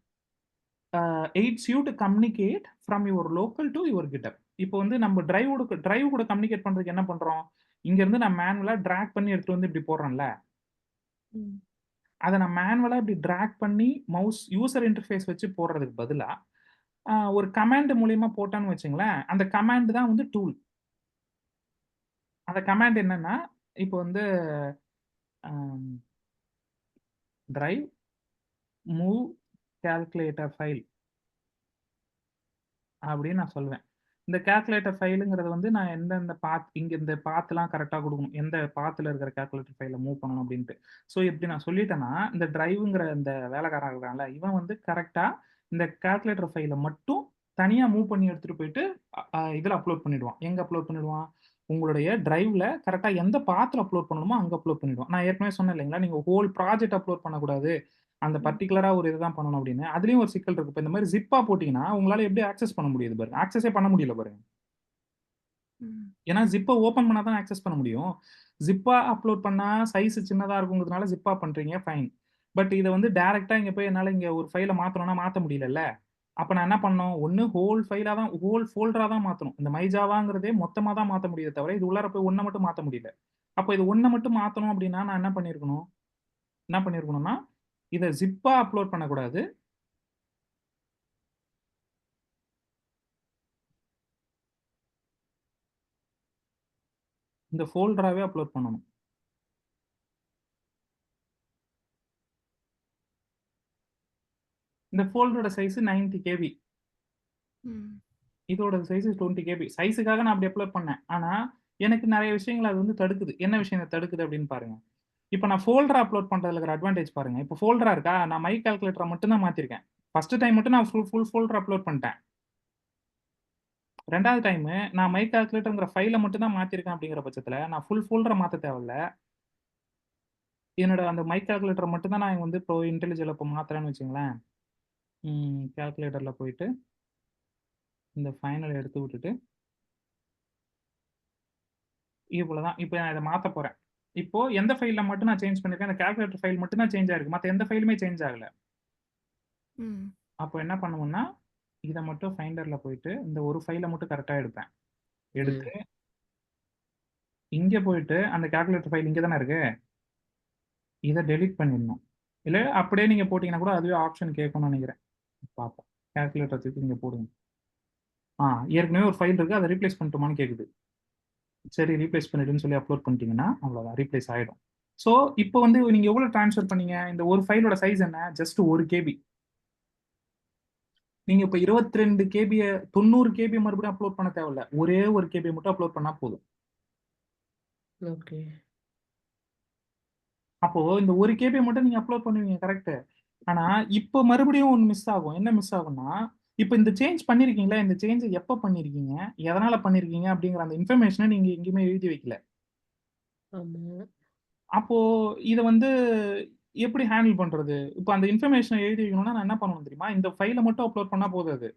aids you to communicate from your local to your GitHub. இப்போ வந்து நம்ம டிரைவ் கூட கம்யூனிகேட் பண்றதுக்கு என்ன பண்றோம்? இங்க இருந்து நான் மேனுவலா டிராக் பண்ணி எடுத்துட்டு வந்து இப்படி போடுறேன்ல. ம். அத நான் மேனுவலா இப்படி டிராக் பண்ணி மவுஸ் யூசர் இன்டர்ஃபேஸ் வச்சு போடுறதுக்கு பதிலா, ஒரு கமாண்ட் மூலியமா போட்டோம்னு வச்சுங்களேன், அந்த கமாண்ட் தான் வந்து டூல். அந்த கமாண்ட் என்னன்னா, இப்போ வந்து அம் டிரைவ் மூவ் கால்குலேட்டர் ஃபைல் அப்படின்னு நான் சொல்லுவேன். இந்த கால்குலேட்டர் ஃபைலுங்கிறது வந்து நான் எந்தெந்த இங்க இந்த பாத்லாம் கரெக்ட்டா குடுக்கணும். எந்த பாத்ல இருக்கிற கால்குலேட்டர் ஃபைல மூவ் பண்ணணும் அப்படின்ட்டு. ஸோ இப்படி நான் சொல்லிட்டேன்னா, இந்த டிரைவ்ங்கிற இந்த வேலைக்காரன் இருக்கான்ல, இவன் வந்து கரெக்ட்டா இந்த கால்குலேட்டர் ஃபைல மட்டும் தனியா மூவ் பண்ணி எடுத்துட்டு போயிட்டு இதுல அப்லோட் பண்ணிடுவான். எங்க அப்லோட் பண்ணிடுவான்? உங்களுடைய டிரைவ்ல கரெக்ட்டா எந்த பாத்ல அப்லோட் பண்ணணுமோ அங்க அப்லோட் பண்ணிடுவான். நான் ஏற்கனவே சொன்னேன் இல்லைங்களா? நீங்க ஹோல் ப்ராஜெக்ட் அப்லோட் பண்ணக்கூடாது. அந்த ம். பர்ட்டிகுலரா ஒரு இதுதான் பண்ணணும் அப்படின்னு. அதுலயும் ஒரு சிக்கல் இருக்கு. இப்ப இந்த மாரி ஜிப்பா போட்டீங்கன்னா, உங்களால எப்படி ஆக்சஸ் பண்ண முடியுது பாருங்க. ஆக்சஸே பண்ண முடியல பாருங்க. ம். ஏன்னா ஜிப்ப ஓப்பன் பண்ணா தான் ஆக்சஸ் பண்ண முடியும். ஜிப்பா அப்லோட் பண்ணா சைஸ் சின்னதா இருக்குங்கிறதுனால ஜிப்பா பண்றீங்க ஃபைன். பட் இத வந்து டைரக்ட்டா இங்க போய் என்னால இங்க ஒரு ஃபைல மாத்தணும்னா மாத்த முடியலல்ல. அப்ப நான் என்ன பண்ணணும்? ஒண்ணு ஹோல் ஃபோல்டரா தான் மாத்தணும். இந்த மைஜாவாங்கிறதே மொத்தமா தான் மாத்த முடியுதே தவிர, இது உள்ளார போய் ஒண்ண மட்டும் மாத்த முடியல. அப்ப இது ஒண்ண மட்டும் மாத்தணும் அப்படின்னா, நான் என்ன பண்ணியிருக்கணும்னா, இத ஜிப்பா அப்லோட் பண்ணக்கூடாது. இந்த ஃபோல்டராவே அப்லோட் பண்ணணும். இந்த ஃபோல்டரோட சைஸ் 90 கேபி. ம். இதோட சைஸ் 20 கேபி. சைஸ்க்காக நான் அப்படி அப்லோட் பண்ணேன். ஆனா, எனக்கு நெறைய விஷயங்கள் அது வந்து தடுக்குது. என்ன விஷயம் தடுக்குது அப்படின்னு பாருங்க. இப்ப நான் ஃபோல்டரா அப்லோட் பண்றதுல இருக்கிற அட்வான்டேஜ் பாருங்க. இப்ப ஃபோல்டரா இருக்கா? நான் மை கால்குலேட்டர மட்டும் தான் மாத்திருக்கேன். ஃபர்ஸ்ட் டைம் மட்டும் நான் ஃபுல் ஃபோல்டர் அப்லோட் பண்ணிட்டேன். 2வது டைமு நான் மை கால்குலேட்டர்ங்கிற ஃபைல மட்டும் தான் மாத்திருக்கேன் அப்படிங்கிற பட்சத்துல, நான் ஃபுல் ஃபோல்டர மாத்த தேவையில்ல. என்னோட அந்த மை கால்குலேட்டர மட்டும் தான் நான் வந்து இப்போ இன்டெலிஜென்ட்ல இப்போ மாத்துறேன்னு வச்சுக்கங்களேன். கால்குலேட்டர்ல போயிட்டு, இந்த ஃபைனல எடுத்து விட்டுட்டு, இவ்வளவுதான். இப்ப நான் இத மாத்தப் போறேன். இப்போ எந்த ஃபைல்ல மட்டும் நான் சேஞ்ச் பண்ணிருக்கேன், அந்த கால்குலேட்டர் ஃபைல் மட்டும் தான் சேஞ்ச் ஆயிருக்கு. மத்த எந்த ஃபைலுமே சேஞ்ச் ஆகல. ம். அப்போ என்ன பண்ணுவேன்னா, இத மட்டும் ஃபைண்டர்ல போயிட்டு, இந்த ஒரு ஃபைல மட்டும் கரெக்ட்டா எடுப்பேன். ம். எடுத்து, இங்க போயிட்டு அந்த கால்குலேட்டர் ஃபைல் இங்க தானே இருக்கு. இத டெலீட் பண்ணிடணும். இல்ல அப்படியே நீங்க போட்டீங்கன்னா கூட அதுவே ஆப்ஷன் கேட்கும்னு நெனைக்கிறேன். பார்ப்போம். கால்குலேட்டர் தூக்கி இங்க போடுங்க. ஏற்கனவே ஒரு ஃபைல் இருக்கு. அத ரீப்ளேஸ் பண்ணட்டுமான்னு கேக்குது. சரி ரீப்ளேஸ் பண்ணிடுன்னு சொல்லி அப்லோட் பண்ணிட்டீங்கன்னா, அவ்வளவுதான் ரீப்ளேஸ் ஆயிடும். ஸோ, இப்போ வந்து நீங்க எவ்வளவு ட்ரான்ஸ்ஃபர் பண்ணீங்க? இந்த ஒரு ஃபைலோட சைஸ் என்ன? Just 1 KB. நீங்க இப்ப 22 கேபிய 90 கேபி மறுபடியும் அப்லோட் பண்ண தேவையில்ல. ஒரே 1 கேபி மட்டும் அப்லோட் பண்ணா போதும். ஓகே. அப்போ இந்த 1 கேபி மட்டும் நீங்க அப்லோட் பண்ணுவீங்க கரெக்ட். ஆனா, இப்போ மறுபடியும் ஒண்ணு மிஸ் ஆகும். என்ன மிஸ் ஆகும்னா, இப்ப இந்த சேஞ்ச் பண்ணியிருக்கீங்களா? இந்த சேஞ்ச எப்ப பண்ணியிருக்கீங்க? எதனால பண்ணியிருக்கீங்க? அப்படிங்கிற அந்த இன்ஃபர்மேஷன நீங்க எங்கேயுமே எழுதி வைக்கல. ஆமா. அப்போ இத வந்து எப்படி ஹேண்டில் பண்றது? இப்ப அந்த இன்ஃபர்மேஷன எழுதி வைக்கணும்னா நான் என்ன பண்ணணும் தெரியுமா? இந்த ஃபைல மட்டும் அப்லோட் பண்ணா போதாது.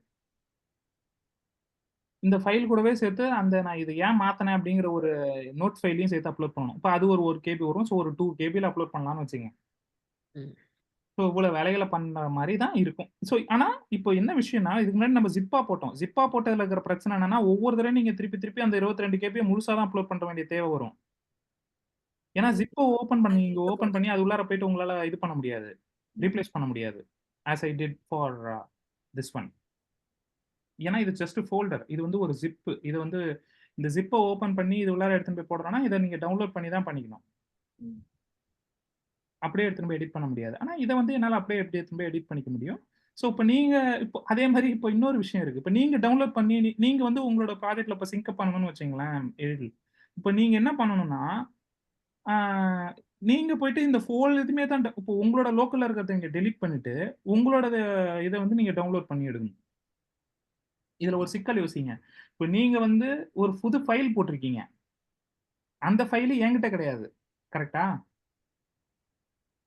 இந்த ஃபைல் கூடவே சேர்த்து அந்த நான் இத ஏன் மாத்துனேன் அப்படிங்கிற ஒரு நோட் ஃபைலையும் சேர்த்து அப்லோட் பண்ணணும். இப்ப அது ஒரு கேபி வரும். ஸோ ஒரு 2 கேபில அப்லோட் பண்ணலாம்னு வச்சுக்கங்க. ம். ஸோ இவ்வளவு வேலைகள பண்ற மாரி தான் இருக்கும். ஸோ ஆனா இப்போ என்ன விஷயம்னா, இதுக்கு முன்னாடி நம்ம ஜிப்பா போட்டோம். ஜிப்பா போட்டதுல இருக்கிற பிரச்சனை என்னன்னா, ஒவ்வொரு தடவையும் நீங்க திருப்பி திருப்பி அந்த 22 கேபிய முழுசா தான் அப்லோட் பண்ண வேண்டிய தேவை வரும். ஏன்னா ம். ஜிப்ப ஓப்பன் பண்ணி அது உள்ளார போயிட்டு உங்களால இது பண்ண முடியாது. ம். ரீப்ளேஸ் பண்ண முடியாது. As I did for this one. ஏன்னா இது ஜஸ்ட் ஃபோல்டர். இது வந்து ஒரு ஜிப். இது வந்து இந்த ஜிப்ப ஓப்பன் பண்ணி இது உள்ளார எடுத்துட்டு போய் போடுறோம்னா, இத நீங்க டவுன்லோட் பண்ணி தான் பண்ணிக்கணும். ம். அப்படியே எடுத்துட்டு போய் எடிட் பண்ண முடியாது. ஆனா இத வந்து என்னால அப்படியே எடுத்துட்டு போய் எடிட் பண்ணிக்க முடியும். ஸோ இப்ப நீங்க இப்போ அதே மாரி இப்போ இன்னொரு விஷயம் இருக்கு. இப்ப நீங்க டவுன்லோட் பண்ணி நீங்க வந்து உங்களோட ப்ராஜெக்ட்ல இப்ப சிங்க் அப் பண்ணணும்னு வச்சுக்கங்களேன், எழில். இப்ப நீங்க என்ன பண்ணணும்னா, ஆ நீங்க போயிட்டு இந்த ஃபோல் இதுமே தான் இப்போ உங்களோட லோக்கல்ல இருக்கிறத இங்க டெலீட் பண்ணிட்டு உங்களோட இதை வந்து நீங்க டவுன்லோட் பண்ணி எடுக்கணும். இதுல ஒரு சிக்கல் யோசிங்க. இப்போ நீங்க வந்து ஒரு புது ஃபைல் போட்டிருக்கீங்க. அந்த ஃபைல் என்கிட்ட கிடையாது. கரெக்ட்டா?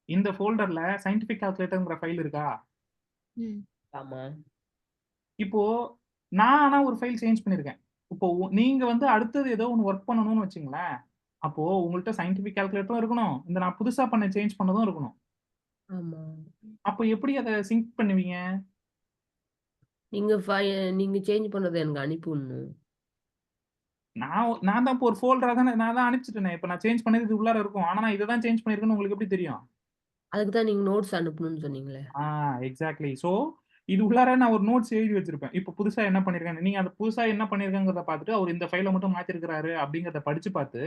இந்த ஃபோல்டர்ல சயின்டிஃபிக் கால்குலேட்டர்ங்கிற ஃபைல் இருக்கா? ம். ஆமா. இப்போ நான் ஆனா ஒரு ஃபைல் சேஞ்ச் பண்ணியிருக்கேன். இப்போ நீங்க வந்து அடுத்தது ஏதோ ஒண்ணு ஒர்க் பண்ணணும்னு வச்சுங்களேன். அப்போ உங்கள்ட்ட சயின்டிஃபிக் கால்குலேட்டரும் இருக்கணும். இந்த நான் புதுசா சேஞ்ச் பண்ணதும் இருக்கணும். ஆமா. அப்போ எப்படி அத சிங்க் பண்ணுவீங்க? நீங்க சேஞ்ச் பண்ணத எனக்கு அனுப்பி விடணும். நான் தான் இப்போ ஒரு ஃபோல்டரா தானே நான் தான் அனுப்பிச்சுட்டேனே. இப்ப நான் சேஞ்ச் பண்ணது இது உள்ளார இருக்கும். ஆனா நான் இத தான் சேஞ்ச் பண்ணியிருக்கேன்னு உங்களுக்கு எப்படி தெரியும்? அதுக்கு தான் நீங்க நோட்ஸ் அனுப்பணும்னு சொன்னீங்களே. எக்ஸாக்ட்லி. சோ இது உள்ளார நான் ஒரு நோட்ஸ் எழுதி வச்சிருப்பேன். இப்ப புதுசா என்ன பண்ணியிருக்காங்க, நீங்க அந்த புதுசா என்ன பண்ணியிருக்காங்கிறத பார்த்துட்டு, அவர் இந்த ஃபைல மட்டும் மாத்திருக்கிறாரு அப்படிங்கிறத படிச்சு பார்த்து,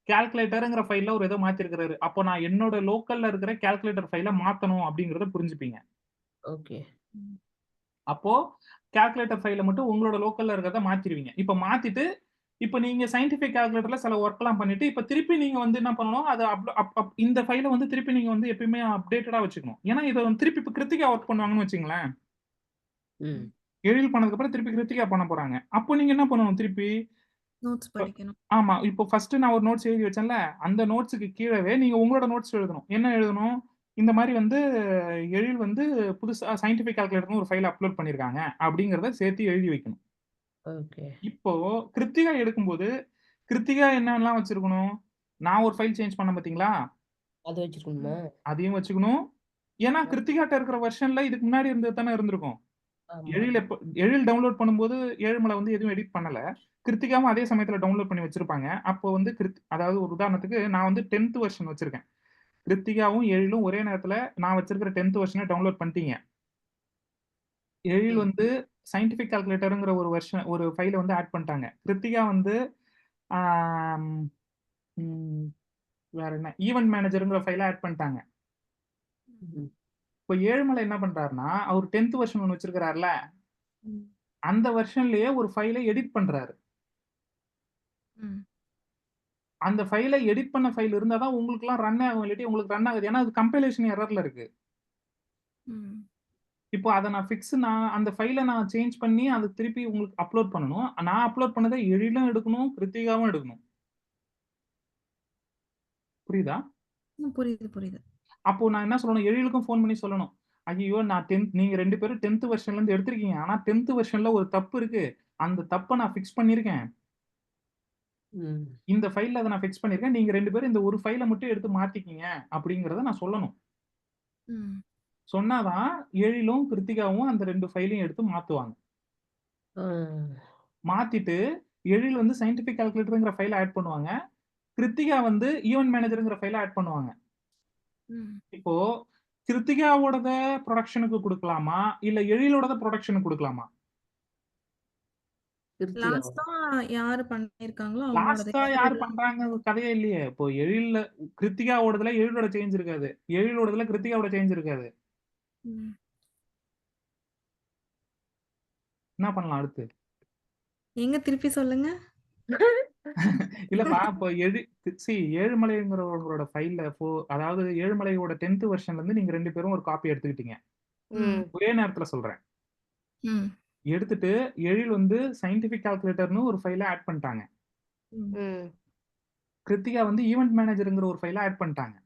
கால்குலேட்டர்ங்கிற ஃபைல்ல அவர் ஏதோ மாத்திருக்கிறாரு. அப்போ நான் என்னோட லோக்கல்ல இருக்கிற கால்குலேட்டர் ஃபைல மாத்தணும் அப்படிங்கிறத புரிஞ்சுப்பீங்க. ஓகே. ம். அப்போ கால்குலேட்டர் ஃபைல மட்டும் உங்களோட லோக்கல்ல இருக்கிறத மாத்திருவீங்க. இப்ப மாத்திட்டு, இப்ப நீங்க சயின்டிஃபிக் கால்குலேட்டர்ல சில ஒர்க்லாம் பண்ணிட்டு, இப்ப திருப்பி நீங்க வந்து என்ன பண்ணணும், அத இந்த ஃபைல வந்து திருப்பி நீங்க வந்து எப்பயுமே அப்டேட்டடா வச்சுக்கணும். ஏன்னா இத வந்து திருப்பி இப்ப கிருத்திகா ஒர்க் பண்ணுவாங்கன்னு வச்சுங்களேன். ம். எழில் பண்ணதுக்கு அப்புறம் திருப்பி கிருத்திகா பண்ண போறாங்க. அப்போ நீங்க என்ன பண்ணணும் திருப்பி? நோட்ஸ் படிக்கணும். ஆமா. இப்போ ஃபர்ஸ்ட் நான் ஒரு நோட்ஸ் எழுதி வச்சேன்ல, அந்த நோட்ஸ்க்கு கீழவே நீங்க உங்களோட நோட்ஸ் எழுதணும். என்ன எழுதணும்? இந்த மாரி வந்து எழில் வந்து புதுசா சயின்டிஃபிக் கால்குலேட்டர்னு ஒரு ஃபைல் அப்லோட் பண்ணியிருக்காங்க. அப்படிங்கிறத சேர்த்து எழுதி வைக்கணும். ஓகே. இப்போ கிருத்திகா எடுக்கும்போது, கிருத்திகா என்னலாம் வச்சிருக்கணும்? நான் ஒரு ஃபைல் சேஞ்ச் பண்ணேன் பார்த்தீங்களா? அது வச்சிருக்கணுமா? அதையும் வச்சுக்கணும். ஏன்னா கிருத்திகாட்ட இருக்கிற வெர்ஷன்ல இதுக்கு முன்னாடி இருந்தது தானே இருந்திருக்கும். ஆமா. எழில் டவுன்லோட் பண்ணும்போது ஏழுமலை வந்து எதுவும் எடிட் பண்ணல. கிருத்திகாவும் அதே சமயத்துல டவுன்லோட் பண்ணி வச்சிருப்பாங்க. அப்போ வந்து அதாவது ஒரு உதாரணத்துக்கு நான் வந்து 10th வெர்ஷன் வச்சிருக்கேன். கிருத்திகாவும் எழிலும் ஒரே நேரத்துல நான் வச்சிருக்கிற 10th வெர்ஷனை டவுன்லோட் பண்ணிட்டீங்க. எழில் ம். வந்து சயின்டிஃபிக் கால்குலேட்டர்ங்கிற ஒரு ஃபைல வந்து ஆட் பண்ணிட்டாங்க. கிருத்திகா வந்து ஆம், ம், வேற என்ன ஈவென்ட் மேனேஜர்ங்கிற ஃபைல ஆட் பண்ணிட்டாங்க. ம். இப்போ ஏழுமலை என்ன பண்றாருன்னா, அவர் 10th வெர்ஷன் ஒண்ணு வச்சிருக்கிறார்ல, ம். அந்த வெர்ஷன்லயே ஒரு ஃபைல எடிட் பண்றாரு. ம். அந்த ஃபைல எடிட் பண்ண ஃபைல் இருந்தா தான் உங்களுக்குலாம் ரன் ஆகும். இல்லாட்டி உங்களுக்கு ரன் ஆகுது. ஏன்னா அது கம்பைலேஷன் எரர்ல இருக்கு. ம். இப்போ அத நான் அந்த ஃபைல நான் சேஞ்ச் பண்ணி அத திருப்பி உங்களுக்கு அப்லோட் பண்ணணும். நான் அப்லோட் பண்ணத எழிலும் எடுக்கணும், கிருத்திகாவும் எடுக்கணும். புரியுதா? புரியுது, புரியுது. அப்போ நான் என்ன சொல்லணும், எழிலுக்கும் ஃபோன் பண்ணி சொல்லணும். ஐய்யயோ! நீங்க 2 பேரும் 10th வெர்ஷன்ல இருந்து எடுத்திருக்கீங்க. ஆனா 10th வெர்ஷன்ல ஒரு தப்பு இருக்கு. அந்த தப்ப நான் ஃபிக்ஸ் பண்ணியிருக்கேன். ம். இந்த ஃபைல்ல அத நான் ஃபிக்ஸ் பண்ணியிருக்கேன். நீங்க 2 பேரும் இந்த ஒரு ஃபைல மட்டும் எடுத்து மாத்திக்கீங்க அப்படிங்கிறத நான் சொல்லணும். ம். சொன்னா தான் எழிலும், கிருத்திகாவும் அந்த 2 ஃபைலையும் எடுத்து மாத்துவாங்க. ஆ. மாத்திட்டு எழில் வந்து சயின்டிஃபிக் கால்குலேட்டர்ங்கிற ஃபைல ஆட் பண்ணுவாங்க. கிருத்திகா வந்து ஈவென்ட் மேனேஜர்ங்கிற ஃபைல ஆட் பண்ணுவாங்க. ம். இப்போ கிருத்திகாவோடத புரொடக்ஷனுக்கு குடுக்கலாமா? இல்ல எழிலோடத புரொடக்ஷனுக்கு குடுக்கலாமா? கிருத்திகா. லாஸ்ட்டா யாரு பண்ணியிருக்காங்களோ அவங்களோடது லாஸ்ட்டா யார் பண்றாங்க கதையே இல்லையே. இப்போ கிருத்திகாவோடதுல எழிலோட சேஞ்ச் இருக்காது. எழிலோடதுல கிருத்திகாவோட சேஞ்ச் இருக்காது. ம். என்ன பண்ணலாம் அடுத்து? எங்க திருப்பி சொல்லுங்க? இல்லப்பா இப்போ ஏழுமலைங்கிறவங்களோட ஃபைல்ல அதாவது ஏழுமலையோட 10th வெர்ஷன்ல இருந்து நீங்க 2 பேரும் ஒரு காப்பி எடுத்துக்கிட்டீங்க. ம். ஒரே நேரத்துல சொல்றேன். ம். எடுத்துட்டு எழில் வந்து சயின்டிஃபிக் கால்குலேட்டர்ன்னு ஒரு ஃபைல ஆட் பண்ணிட்டாங்க. ம். ம். கிருத்திகா வந்து ஈவென்ட் மேனேஜர்ங்கிற ஒரு ஃபைல ஆட் பண்ணிட்டாங்க.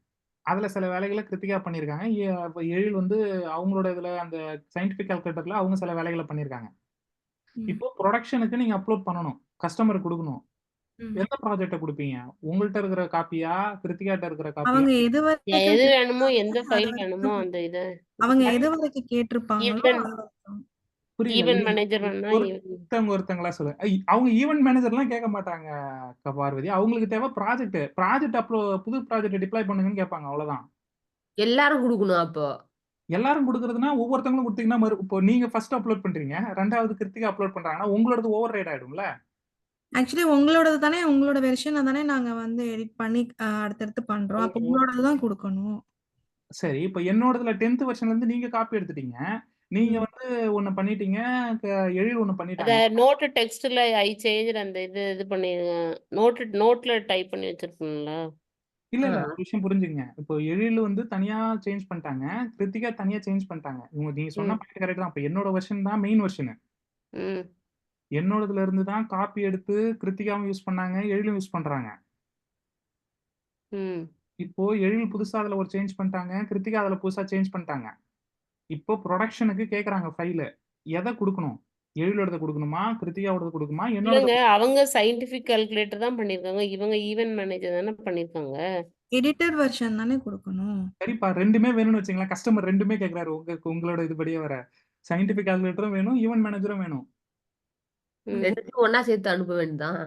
அதுல சில வேலைகள கிருத்திகா பண்ணியிருக்காங்க. அப்ப எழில் வந்து அவங்களோட இதுல அந்த சயின்டிஃபிக் கால்குலேட்டர்ல அவங்க சில வேலைகள பண்ணியிருக்காங்க. ம். இப்போ புரொடக்ஷனுக்கு நீங்க அப்லோட் பண்ணணும். கஸ்டமருக்கு குடுக்கணும். ம். எந்த ப்ராஜெக்ட்ட குடுப்பீங்க? உங்கள்ட்ட இருக்கிற காப்பியா? கிருத்திகாட்ட இருக்கிற காப்பியா? அவங்க எது வரைக்கும் எது வேணுமோ, எந்த கேட்டிருக்காங்களோ அது ஃபைல் வேணுமோ வரைக்கும் அந்த இத அவங்க எது வரைக்கும் கேட்டிருப்பாங்களோ ஈவென்ட் அது வரைக்கும். புரியல. ஈவென்ட் மேனேஜர் வேணும்னா ஒருத்தங்களா சொல்லுங்க. அவங்க ஈவென்ட் மேனேஜர்லாம் கேட்க மாட்டாங்க பார்வதி. அவங்களுக்கு தேவை ப்ராஜெக்ட். புது ப்ராஜெக்ட்ட டிப்ளாய் பண்ணுங்கன்னு கேட்பாங்க. அவ்வளவுதான். எல்லாரும் குடுக்கணும் அப்போ. எல்லாரும் குடுக்குறதுன்னா ஒவ்வொருத்தவங்களும் குடுத்தீங்கன்னா இப்போ நீங்க ஃபர்ஸ்ட் அப்லோட் பண்றீங்க. 2வது கிருத்திகா அப்லோட் பண்றாங்கன்னா உங்களோடது ஓவர் ரைட் ஆயிடும்ல. ஆக்சுவலி உங்களோடது தானே உங்களோட வெர்ஷன தானே நாங்க வந்து எடிட் பண்ணி அடுத்தடுத்து பண்றோம். அப்ப உங்களோடது தான் குடுக்கணும். சரி. இப்ப என்னோடதுல 10th வெர்ஷன்ல இருந்து நீங்க காப்பி எடுத்துட்டீங்க. நீங்க ம். வந்து ஒண்ணு பண்ணிட்டீங்க. எழில் ஒண்ணு அத பண்ணிட்டாங்க. நோட் டெக்ஸ்ட்ல ஐ சேஞ்ச்டு அந்த இது பண்ணி நோட்ல டைப் பண்ணி வச்சிருக்கீங்களா? இல்ல ஆ. இல்ல ஒரு விஷயம் புரிஞ்சுங்க. இப்போ எழில் வந்து தனியா சேஞ்ச் பண்ணிட்டாங்க. கிருத்திகா தனியா சேஞ்ச் பண்ணிட்டாங்க. நீங்க சொன்ன ம். பாயிண்ட் கரெக்ட் தான். இப்ப என்னோட வெர்ஷன் தான் மெயின் வெர்ஷன். ம். என்னோடதுல இருந்து தான் காப்பி எடுத்து கிருத்திகாவும் யூஸ் பண்ணாங்க, எழிலும் யூஸ் பண்றாங்க. ம். இப்போ எழில் புதுசா அதுல ஒரு சேஞ்ச் பண்ணிட்டாங்க, கிருத்திகா அதுல புதுசா சேஞ்ச் பண்ணிட்டாங்க. இப்போ புரொடக்ஷனுக்கு கேக்குறாங்க ஃபைல. எத குடுக்கணும்? எழிலோடத குடுக்கணுமா? கிருத்திகாவோடது குடுக்கணுமா? என்னோடத இல்லங்க. அவங்க சயின்டிஃபிக் கால்குலேட்டர் தான் பண்ணியிருக்காங்க. இவங்க ஈவென்ட் மேனேஜர் தானே பண்ணியிருக்காங்க. எடிட்டட் வெர்ஷன் தானே குடுக்கணும். சரிப்பா 2மே வேணும்னு வச்சுக்கங்களேன். கஸ்டமர் 2மே கேக்குறாரு. உங்களோட இதுபடியே வர. சயின்டிஃபிக் கால்குலேட்டரும் வேணும், ஈவென்ட் மேனேஜரும் வேணும். ம். 2த்தையும் ஒண்ணா சேர்த்து அனுப்ப வேண்டியதுதான்.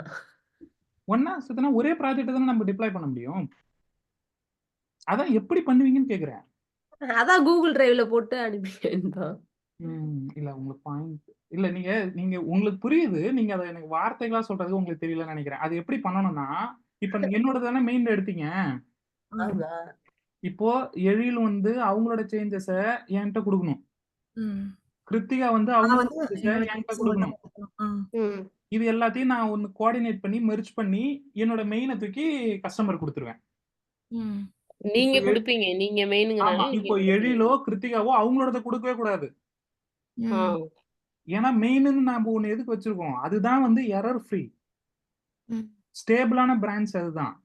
ஒண்ணா சுத்தினா ஒரே ப்ராஜெக்ட் தானே நம்ம டிப்ளாய் பண்ண முடியும். அதான் எப்படி பண்ணுவீங்கன்னு கேக்குறேன். அதான் கூகுள் டிரைவ்ல போட்டு அனுப்பி வேண்டியதுதான். இல்ல உங்களுக்கு பாயிண்ட் இல்ல நீங்க நீங்க உங்களுக்கு புரியுது. நீங்க அத எனக்கு வார்த்தைகளா சொல்றது உங்களுக்கு தெரியலன்னு நெனைக்கிறேன். அது எப்படி பண்ணணும்னா, இப்ப என்னோடது தானே மெயின்ல எடுத்தீங்க. ம். ஆமா. இப்போ எழில் வந்து அவங்களோட சேஞ்சஸ என்ட்ட குடுக்கணும். ம். கிருத்திகா வந்து நான் அவங்களோட வந்து சேஞ்சஸ என்னோட என்ட்ட சேஞ்சஸ் குடுக்கணும். உங்கள்ட்ட குடுக்கணும். ம். இது எல்லாத்தையும் நான் ஒண்ணு கோஆர்டினேட் பண்ணி, மெர்ஜ் பண்ணி என்னோட மெயின தூக்கி கஸ்டமர் குடுத்துருவேன். ம். நீங்க இப்போ குடுப்பீங்க. நீங்க மெயினுங்கனால ஆமா. நீங்க இப்போ குடுப்பீங்க. எழிலோ, கிருத்திகாவோ அவங்களோடத குடுக்கவே கூடாது. ஆ. ம். ஏன்னா மெயின்னு நாம ஒண்ணு எதுக்கு வச்சிருக்கோம்? அதுதான் வந்து எரர் ஃப்ரீ. ம். ஸ்டேபிளான பிரான்ச் அதுதான்.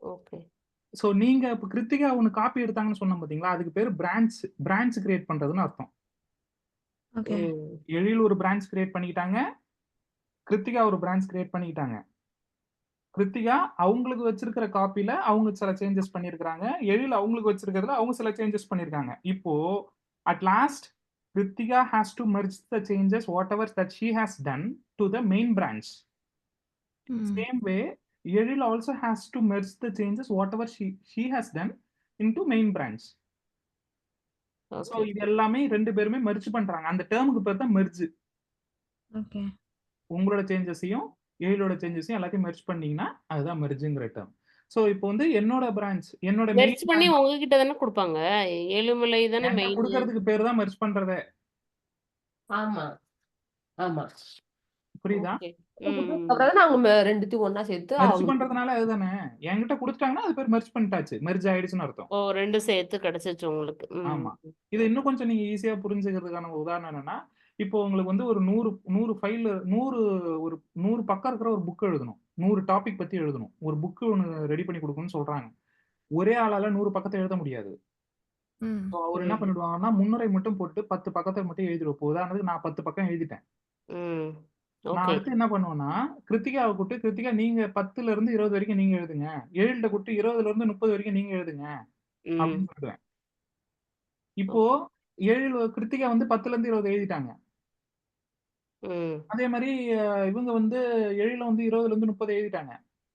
ஓகே. சோ நீங்க இப்ப கிருத்திகா ஒண்ணு காப்பி எடுத்தாங்கன்னு சொன்னோம் பாத்தீங்களா? அதுக்கு பேரு பிரான்ச் கிரியேட் பண்றதுன்னு அர்த்தம். ஓகே. ம். எழில் ஒரு பிரான்ச் கிரியேட் பண்ணிக்கிட்டாங்க. கிருத்திகா ஒரு பிரான்ச் கிரியேட் பண்ணிக்கிட்டாங்க. கிருத்திகா அவங்களுக்கு வச்சிருக்கிற காப்பில அவங்க சில சேஞ்சஸ் பண்ணியிருக்காங்க. எழில் அவங்களுக்கு வச்சிருக்கிறதுல அவங்க சில சேஞ்சஸ் பண்ணியிருக்காங்க. இப்போ at last Kiruthika has to merge the changes whatever that she has done to the main branch. ம். Same way, Eril also has to merge the changes whatever she has done into main branch. So okay. இது எல்லாமே 2 பேருமே மெர்ஜ் பண்றாங்க. அந்த டேர்முக்கு பேர் தான் மெர்ஜ். ஓகே. உங்களோட சேஞ்சஸையும் எழிலோட சேஞ்சஸையும் எல்லாத்தையும் மெர்ஜ் பண்ணீங்கன்னா அதுதான் மெர்ஜ்ங்கிற டேர்ம். சோ இப்போ வந்து என்னோட பிரான்ச் என்னோட மெர்ஜ் மெயின் பண்ணி பிரான்ச் உங்ககிட்ட தானே குடுப்பாங்க. ஏழுமலை தானே என்கிட்ட மெயின். குடுக்கறதுக்கு பேர் தான் மெர்ஜ் பண்றதே. ஆமா. ஆமா. புரியுதா? ஓகே. குடுத்ததுக்கு ம். அப்புறம் தான் அவங்க 2த்தையும் ஒண்ணா சேர்த்து மெர்ஜ் அவங்க பண்றதுனால அதுதானே. என்கிட்ட குடுத்துட்டாங்கன்னா அது பேர் மெர்ஜ் பண்ணிட்டாச்சு. மெர்ஜ் ஆயிடுச்சுன்னு அர்த்தம். ஓ 2 சேர்த்து கிடைச்சிச்சு உங்களுக்கு. ம். ஆமா. இத இன்னும் கொஞ்சம் நீங்க ஈஸியா புரிஞ்சுக்கிறதுக்கான ஒரு உதாரணம் என்னன்னா, இப்போ உங்களுக்கு வந்து ஒரு 100 ஃபைல் 100 ஒரு 100 பக்கம் இருக்கிற ஒரு புக் எழுதணும். 100 டாபிக் பத்தி எழுதணும். ஒரு புக் ஒண்ணு ரெடி பண்ணி குடுக்கணும்னு சொல்றாங்க. ஒரே ஆளால 100 பக்கத்த எழுத முடியாது. ம். ஸோ அவரு என்ன ம். பண்ணிடுவாங்கன்னா, முன்னுரை மட்டும் போட்டு 10 பக்கத்த மட்டும் எழுதிருவோம். இப்போ உதாரணத்துக்கு நான் 10 பக்கம் எழுதிட்டேன். ம். நான் ஓகே. அடுத்து என்ன பண்ணுவேன்னா, கிருத்திகாவ கூப்பிட்டு, "கிருத்திகா நீங்க 10ல இருந்து 20 வரைக்கும் நீங்க எழுதுங்க. எழில்ட்ட கூப்பிட்டு 20ல இருந்து 30 வரைக்கும் நீங்க எழுதுங்க." ம். அப்படின்னு சொல்லிடுவேன். இப்போ ஓகே. எழில் கிருத்திகா வந்து 10ல இருந்து 20 எழுதிட்டாங்க. ம். அதே மாரி இவங்க வந்து எழில வந்து 20ல இருந்து 30 எழுதிட்டாங்க.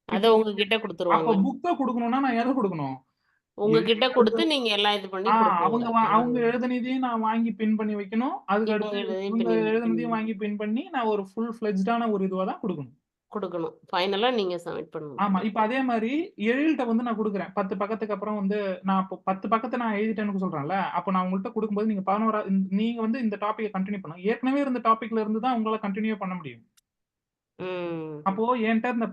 அத இப்போ உங்ககிட்ட அப்ப குடுத்துருவாங்க. புக்க குடுக்கணும்னா நான் எத குடுக்கணும்? உங்ககிட்ட எழில் குடுத்து நீங்க எல்லாம் இது பண்ணி ஆ குடுப்பீங்க. அவங்க ம். எழுதினதையும் நான் வாங்கி பின் பண்ணி வைக்கணும். அதுக்கு இவங்க அடுத்து எழுதி இவங்க பண்ணி எழுதினதையும் வாங்கி பின் பண்ணி நான் ஒரு ஃபுல் ஃப்ளெட்ஜ்டான ஒரு இதுவா தான் குடுக்கணும். குடுக்கணும். ஃபைனலா நீங்க சப்மிட் பண்ணணும். ஆமா. இப்ப அதே மாரி எழில்ட்ட வந்து நான் குடுக்குறேன். 10 பக்கத்துக்கு அப்புறம் வந்து நான் இப்போ 10 பக்கத்த நான் எழுதிட்டேன்னு சொல்றேன்ல. அப்ப நான் உங்கள்ட்ட குடுக்கும்போது நீங்க 11 நீங்க வந்து இந்த டாபிக்க கன்டின்யூ பண்ணணும். ஏற்கனவே இருந்த டாபிக்ல இருந்து தான் உங்களால கன்டின்யூ பண்ண முடியும். ம். அப்போ என்ட்ட இருந்த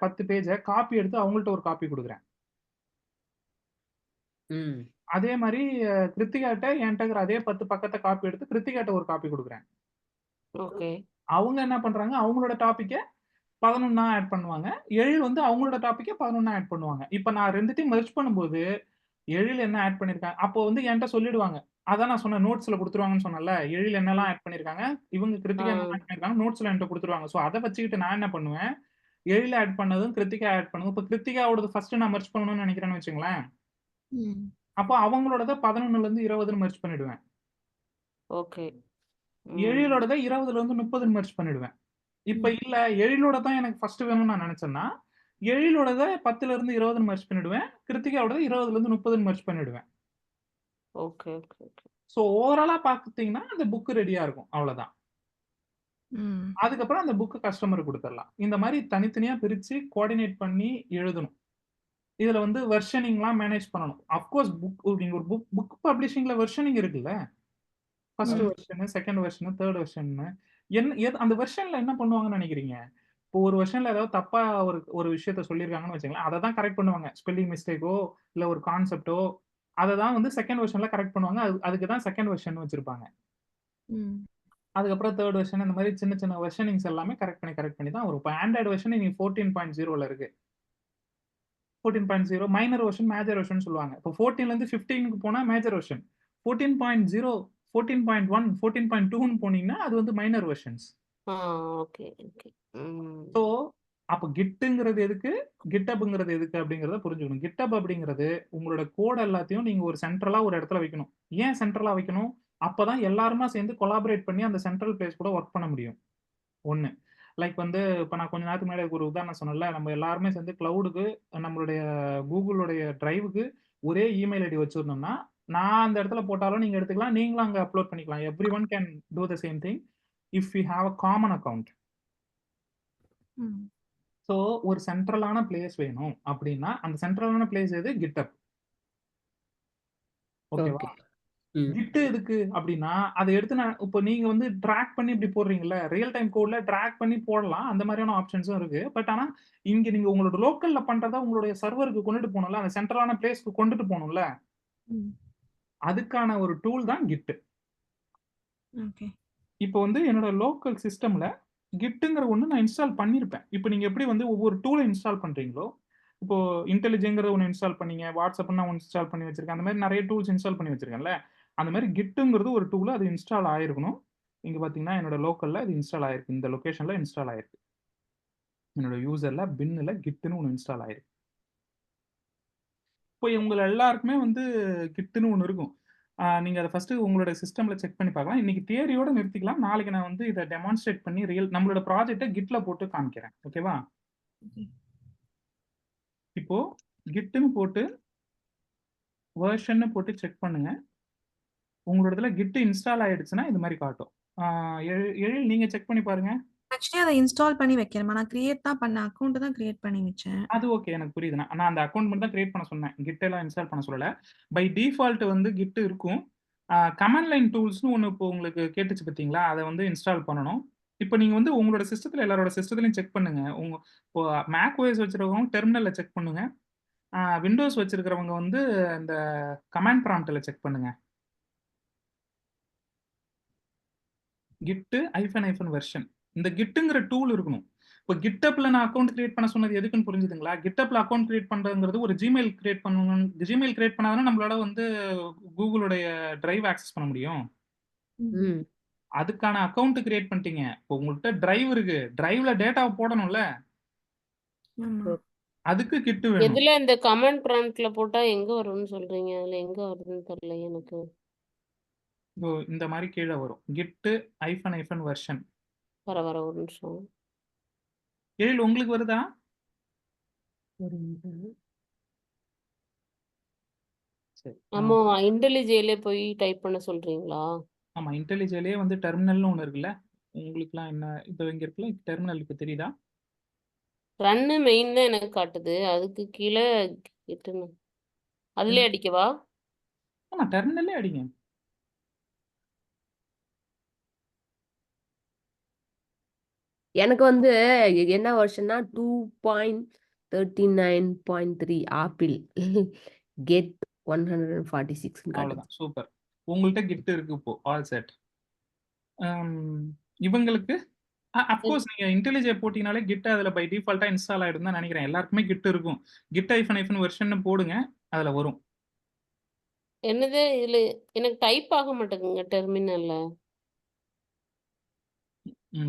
10 பேஜ காப்பி எடுத்து அவங்கள்ட்ட ஒரு காப்பி குடுக்குறேன். ம். அதே மாரி கிருத்திகாட்ட என்ட்ட இருக்கிற அதே 10 பக்கத்த காப்பி எடுத்து கிருத்திகாட்ட ஒரு காப்பி குடுக்குறேன். ஓகே. அவங்க என்ன பண்றாங்க, அவங்களோட டாபிக்க 11ஆ ஆட் பண்ணுவாங்க. எழில் வந்து அவங்களோட டாபிக்க 11ஆ ஆட் பண்ணுவாங்க. இப்ப நான் 2த்தையும் மெர்ஜ் பண்ணும்போது, எழில் என்ன ஆட் பண்ணியிருக்காங்க அப்போ வந்து என்ட்ட சொல்லிடுவாங்க. அதான் நான் சொன்னேன் நோட்ஸ்ல குடுத்துருவாங்கன்னு சொன்னேன்ல. எழில் என்னலாம் ம். ஆட் பண்ணியிருக்காங்க, இவங்க ஆ. கிருத்திகா என்னலாம் ஆட் பண்ணியிருக்காங்க, நோட்ஸ்ல என்ட்ட குடுத்துருவாங்க. ஸோ அத வச்சுக்கிட்டு நான் என்ன பண்ணுவேன், எழில் ஆட் பண்ணதும், கிருத்திகா ஆட் பண்ணதும். இப்ப கிருத்திகாவோடது ஃபர்ஸ்ட் நான் மெர்ஜ் பண்ணணும்னு நெனைக்கிறேன்னு வச்சுக்கங்களேன். ம். அப்போ அவங்களோடத 11ல இருந்து 20ன்னு மெர்ஜ் பண்ணிடுவேன். ஓகே. ம். எழிலோடத 20ல இருந்து 30ன்னு மெர்ஜ் பண்ணிடுவேன். இப்ப ம். இல்ல எழிலோட தான் எனக்கு ஃபர்ஸ்ட் வேணும்னு நான் நெனச்சேன்னா, எழிலோடத 10ல இருந்து 20ன்னு மெர்ஜ் பண்ணிடுவேன். கிருத்திகாவோடத 20ல இருந்து 30ன்னு மெர்ஜ் பண்ணிடுவேன். Okay, okay, okay. ஸோ ஓவராலா பாத்தீங்கன்னா, அந்த புக் ரெடியா இருக்கும். அவ்வளதான். ம். அதுக்கப்புறம் அந்த புக்க கஸ்டமருக்கு குடுத்துரலாம். இந்த மாரி தனித்தனியா பிரிச்சு கோஆர்டினேட் பண்ணி எழுதணும். இதுல வந்து வெர்ஷனிங்லாம் மேனேஜ் பண்ணணும். ஆஃப் கோர்ஸ் நீங்க ஒரு புக் பப்ளிஷிங்ல வெர்ஷனிங் இருக்குல்ல. ஃபர்ஸ்ட் ம். Version, second version, 3 வெர்ஷன்னு. அந்த வெர்ஷன்ல என்ன பண்ணுவாங்கன்னு நெனைக்கிறீங்க? இப்போ ஒரு வெர்ஷன்ல ஏதாவது தப்பா ஒரு ஒரு விஷயத்த சொல்லியிருக்காங்கன்னு வச்சுக்கலாம், அதை தான் கரெக்ட் பண்ணுவாங்க. ஸ்பெல்லிங் மிஸ்டேக்கோ இல்ல ஒரு கான்செப்டோ அதை தான் வந்து செகண்ட் வெர்ஷன்ல கரெக்ட் பண்ணுவாங்க. அதுக்கு தான் செகண்ட் வெர்ஷன் வச்சிருப்பாங்க. ம். அதுக்கப்புறம் தேர்ட் வெர்ஷன் இந்த மாதிரி சின்ன சின்ன வெர்ஷனிங்ஸ் எல்லாமே கரெக்ட் பண்ணி தான் வரும். இப்போ ஆண்ட்ராய்டு வெர்ஷன் நீங்க 14.0ல இருக்கு. 14.0 மைனர் வெர்ஷன், மேஜர் வெர்ஷன் சொல்லுவாங்க. இப்போ 14ல இருந்து 15க்கு போனா மேஜர் வெர்ஷன். 14.0, 14.1, 14.2ன்னு போனீங்கன்னா அது வந்து minor versions. Okay okay. So அப்போ கிட்டுங்கிறது எதுக்கு, கிட்டப்ங்கிறது எதுக்கு அப்படிங்கிறத புரிஞ்சுக்கணும். கிட்டப் அப்படிங்கிறது உங்களோட கோட் எல்லாத்தையும் நீங்க ஒரு சென்ட்ரலா ஒரு இடத்துல வைக்கணும். ஏன் சென்ட்ரலா வைக்கணும்? அப்பதான் எல்லாருமா சேர்ந்து கொலாபரேட் பண்ணி அந்த சென்ட்ரல் பிளேஸ் கூட ஒர்க் பண்ண முடியும். ஒண்ணு. லைக் வந்து இப்ப நான் கொஞ்ச நேரத்துக்கு முன்னாடி ஒரு உதாரணம் சொன்னேன்ல, நம்ம எல்லாருமே சேர்ந்து கிளவுடுக்கு நம்மளுடைய கூகுளுடைய டிரைவுக்கு ஒரே இமெயில் ஐடி வச்சிருந்தோம்னா, நான் அந்த இடத்துல போட்டாலும் நீங்க எடுத்துக்கலாம். நீங்களும் அங்க அப்லோட் பண்ணிக்கலாம். Everyone can do the same thing if we have a common account. ம். ஸோ ஒரு சென்ட்ரலான பிளேஸ் வேணும் அப்படின்னா அந்த சென்ட்ரலான பிளேஸ் எது? கிட்டப். ஓகேவா? ஓகே. ம். கிட் எதுக்கு அப்படின்னா அதை எடுத்து நான் இப்போ நீங்க வந்து ட்ராக் பண்ணி இப்படி போடுறீங்கல்ல, ரியல் டைம் கோட்ல ட்ராக் பண்ணி போடலாம். அந்த மாதிரியான ஆப்ஷன்ஸும் இருக்கு. பட் ஆனா இங்க நீங்க உங்களோட லோக்கல்ல பண்றதா உங்களுடைய சர்வருக்கு கொண்டுட்டு போகணும்ல, அந்த சென்ட்ரலான பிளேஸ்க்கு கொண்டுட்டு போகணும்ல, ம். அதுக்கான ஒரு டூல் தான் கிட். ஓகே. இப்போ வந்து என்னோட லோக்கல் சிஸ்டம்ல கிட்டுங்கிற ஒன்று நான் இன்ஸ்டால் பண்ணியிருப்பேன். இப்போ நீங்க எப்படி வந்து ஒவ்வொரு டூலை இன்ஸ்டால் பண்றீங்களோ, இப்போ இன்டெலிஜெங்கிற ஒன்று இன்ஸ்டால் பண்ணீங்க, வாட்ஸ்அப் நான் ஒன்று இன்ஸ்டால் பண்ணி வச்சிருக்கேன். அந்த மாதிரி நிறைய டூல்ஸ் இன்ஸ்டால் பண்ணி வச்சிருக்கேன்ல, அந்த மாதிரி கிட்டுங்கிறது ஒரு டூல், அது இன்ஸ்டால் ஆயிருக்கணும். இங்க பாத்தீங்கன்னா என்னோட லோக்கல்ல இது இன்ஸ்டால் ஆயிருக்கு. இந்த லொகேஷன்ல இன்ஸ்டால் ஆயிருக்கு. என்னோட யூசர்ல பின்ல கிட்னு ஒன்று இன்ஸ்டால் ஆயிருக்கு. இப்போ உங்க எல்லாருக்குமே வந்து கிட்னு ஒன்று இருக்கும். நீங்க அதை ஃபர்ஸ்ட் உங்களோட சிஸ்டம்ல செக் பண்ணி பார்க்கலாம். இன்னைக்கு தியரியோட நிறுத்திக்கலாம். நாளைக்கு நான் வந்து இதை டெமான்ஸ்ட்ரேட் பண்ணி நம்மளோட ப்ராஜெக்ட்டை கிட்ல போட்டு காமிக்கிறேன். ஓகேவா? ஓகே. இப்போ கிட்னு போட்டு வெர்ஷன் போட்டு செக் பண்ணுங்க. உங்களோட இதுல கிட் இன்ஸ்டால் ஆயிடுச்சுன்னா இது மாதிரி காட்டும். எழில் நீங்க செக் பண்ணி பாருங்க. ஆக்சுவலி அதை இன்ஸ்டால் பண்ணி வைக்கிறேன். நான் கிரியேட் தான் பண்ணேன். அக்கவுண்ட் தான் கிரியேட் பண்ணி வச்சேன். அது ஓகே, எனக்கு புரியுது. நான் அந்த அக்கவுண்ட் மட்டும் தான் கிரியேட் பண்ண சொன்னேன். கிட் எல்லாம் இன்ஸ்டால் பண்ண சொல்லல. பை டிஃபால்ட் வந்து கிட் இருக்கும். கமாண்ட் லைன் டூல்ஸ்னு ஒன்று இப்போ உங்களுக்கு கேட்டுச்சு பார்த்தீங்களா, அதை வந்து இன்ஸ்டால் பண்ணணும். இப்போ நீங்க வந்து உங்களோட சிஸ்டத்தில் எல்லாரோட சிஸ்டத்துலையும் செக் பண்ணுங்க. இப்போ மேக் ஓஎஸ் வச்சிருக்கவங்க டெர்மினலில் செக் பண்ணுங்க. விண்டோஸ் வச்சிருக்கிறவங்க வந்து இந்த கமாண்ட் ப்ராம்ப்டில் செக் பண்ணுங்க. கிட்டு -- வெர்ஷன். இந்த கிட்டுங்கிற டூல் இருக்கணும். இப்போ கிட்டப்ல நான் அக்கவுண்ட் கிரியேட் பண்ண சொன்னது எதுக்குன்னு புரிஞ்சுதுங்களா? கிட்டப்ல அக்கவுண்ட் கிரியேட் பண்றதுங்கிறது ஒரு ஜிமெயில் கிரியேட் பண்ணணும். ஜிமெயில் கிரியேட் பண்ணாதானே நம்மளால வந்து கூகுளுடைய டிரைவ் ஆக்சஸ் பண்ண முடியும். ம். அதுக்கான அக்கவுண்ட் கிரியேட் பண்ணிட்டீங்க. இப்போ உங்கள்கிட்ட டிரைவ் இருக்கு. டிரைவ்ல டேட்டாவை போடணும்ல, ஆமா. அதுக்கு கிட்டு வேணும். எதுல இந்த கமெண்ட் ப்ராம்ப்ட்ல போட்டா எங்க வரும்னு சொல்றீங்க? அதுல எங்க வருதுன்னு தெரியல எனக்கு. இந்த மாதிரி கீழே வரும். கிட்டு -- வெர்ஷன். வர ஒரு நிமிஷம். எழில் உங்களுக்கு வருதா? ஒரு நிமிஷம். சரி. நம்ம இன்டெலிஜேலே போய் டைப் பண்ண சொல்றீங்களா? ஆமா, இன்டெலிஜேலே வந்து டெர்மினல்னு ஒன்று இருக்குல்ல. உங்களுக்குலாம் என்ன இப்போ இங்க இருக்குல்ல, டெர்மினலுக்கு தெரியுதா? ரன்னு மெயின் தான் எனக்கு காட்டுது. அதுக்கு கீழே கிட்டுன்னு. அதுலயே அடிக்கவா? ஆமா, டெர்மினல்லே அடிங்க. எனக்கு வந்து என்ன வெர்ஷன்னா 2.39.3 ஆப்பிள் கெட் 146 காட்டுது. அவ்வளவுதான், சூப்பர். உங்கள்கிட்ட கிட் இருக்கு இப்போ, ஆல் செட். இவங்களுக்கு அப்கோர்ஸ் நீங்க இன்டெலிஜே போட்டீங்கனாலே கிட் அதுல பை டிஃபால்ட்டா இன்ஸ்டால் ஆயிடும் தான் நினைக்கிறேன். எல்லாருக்குமே கிட் இருக்கும். கிட் -- வெர்ஷன் போடுங்க, அதுல வரும். என்னது இதுல எனக்கு டைப் ஆக மாட்டேங்குங்க டெர்மினல்ல.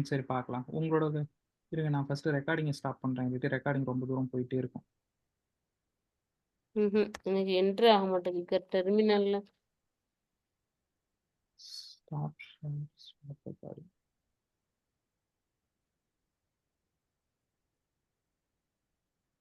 சரி பார்க்கலாம். உங்களோட இருங்க, நான் ஃபர்ஸ்ட் ரெக்கார்டிங்கை ஸ்டாப் பண்றேன். இதுக்கு ரெக்கார்டிங் ரொம்ப தூரம் போயிட்டே இருக்கும். எனக்கு என்ட்ரி ஆக மாட்டேங்குது டெர்மினல்ல. Stop share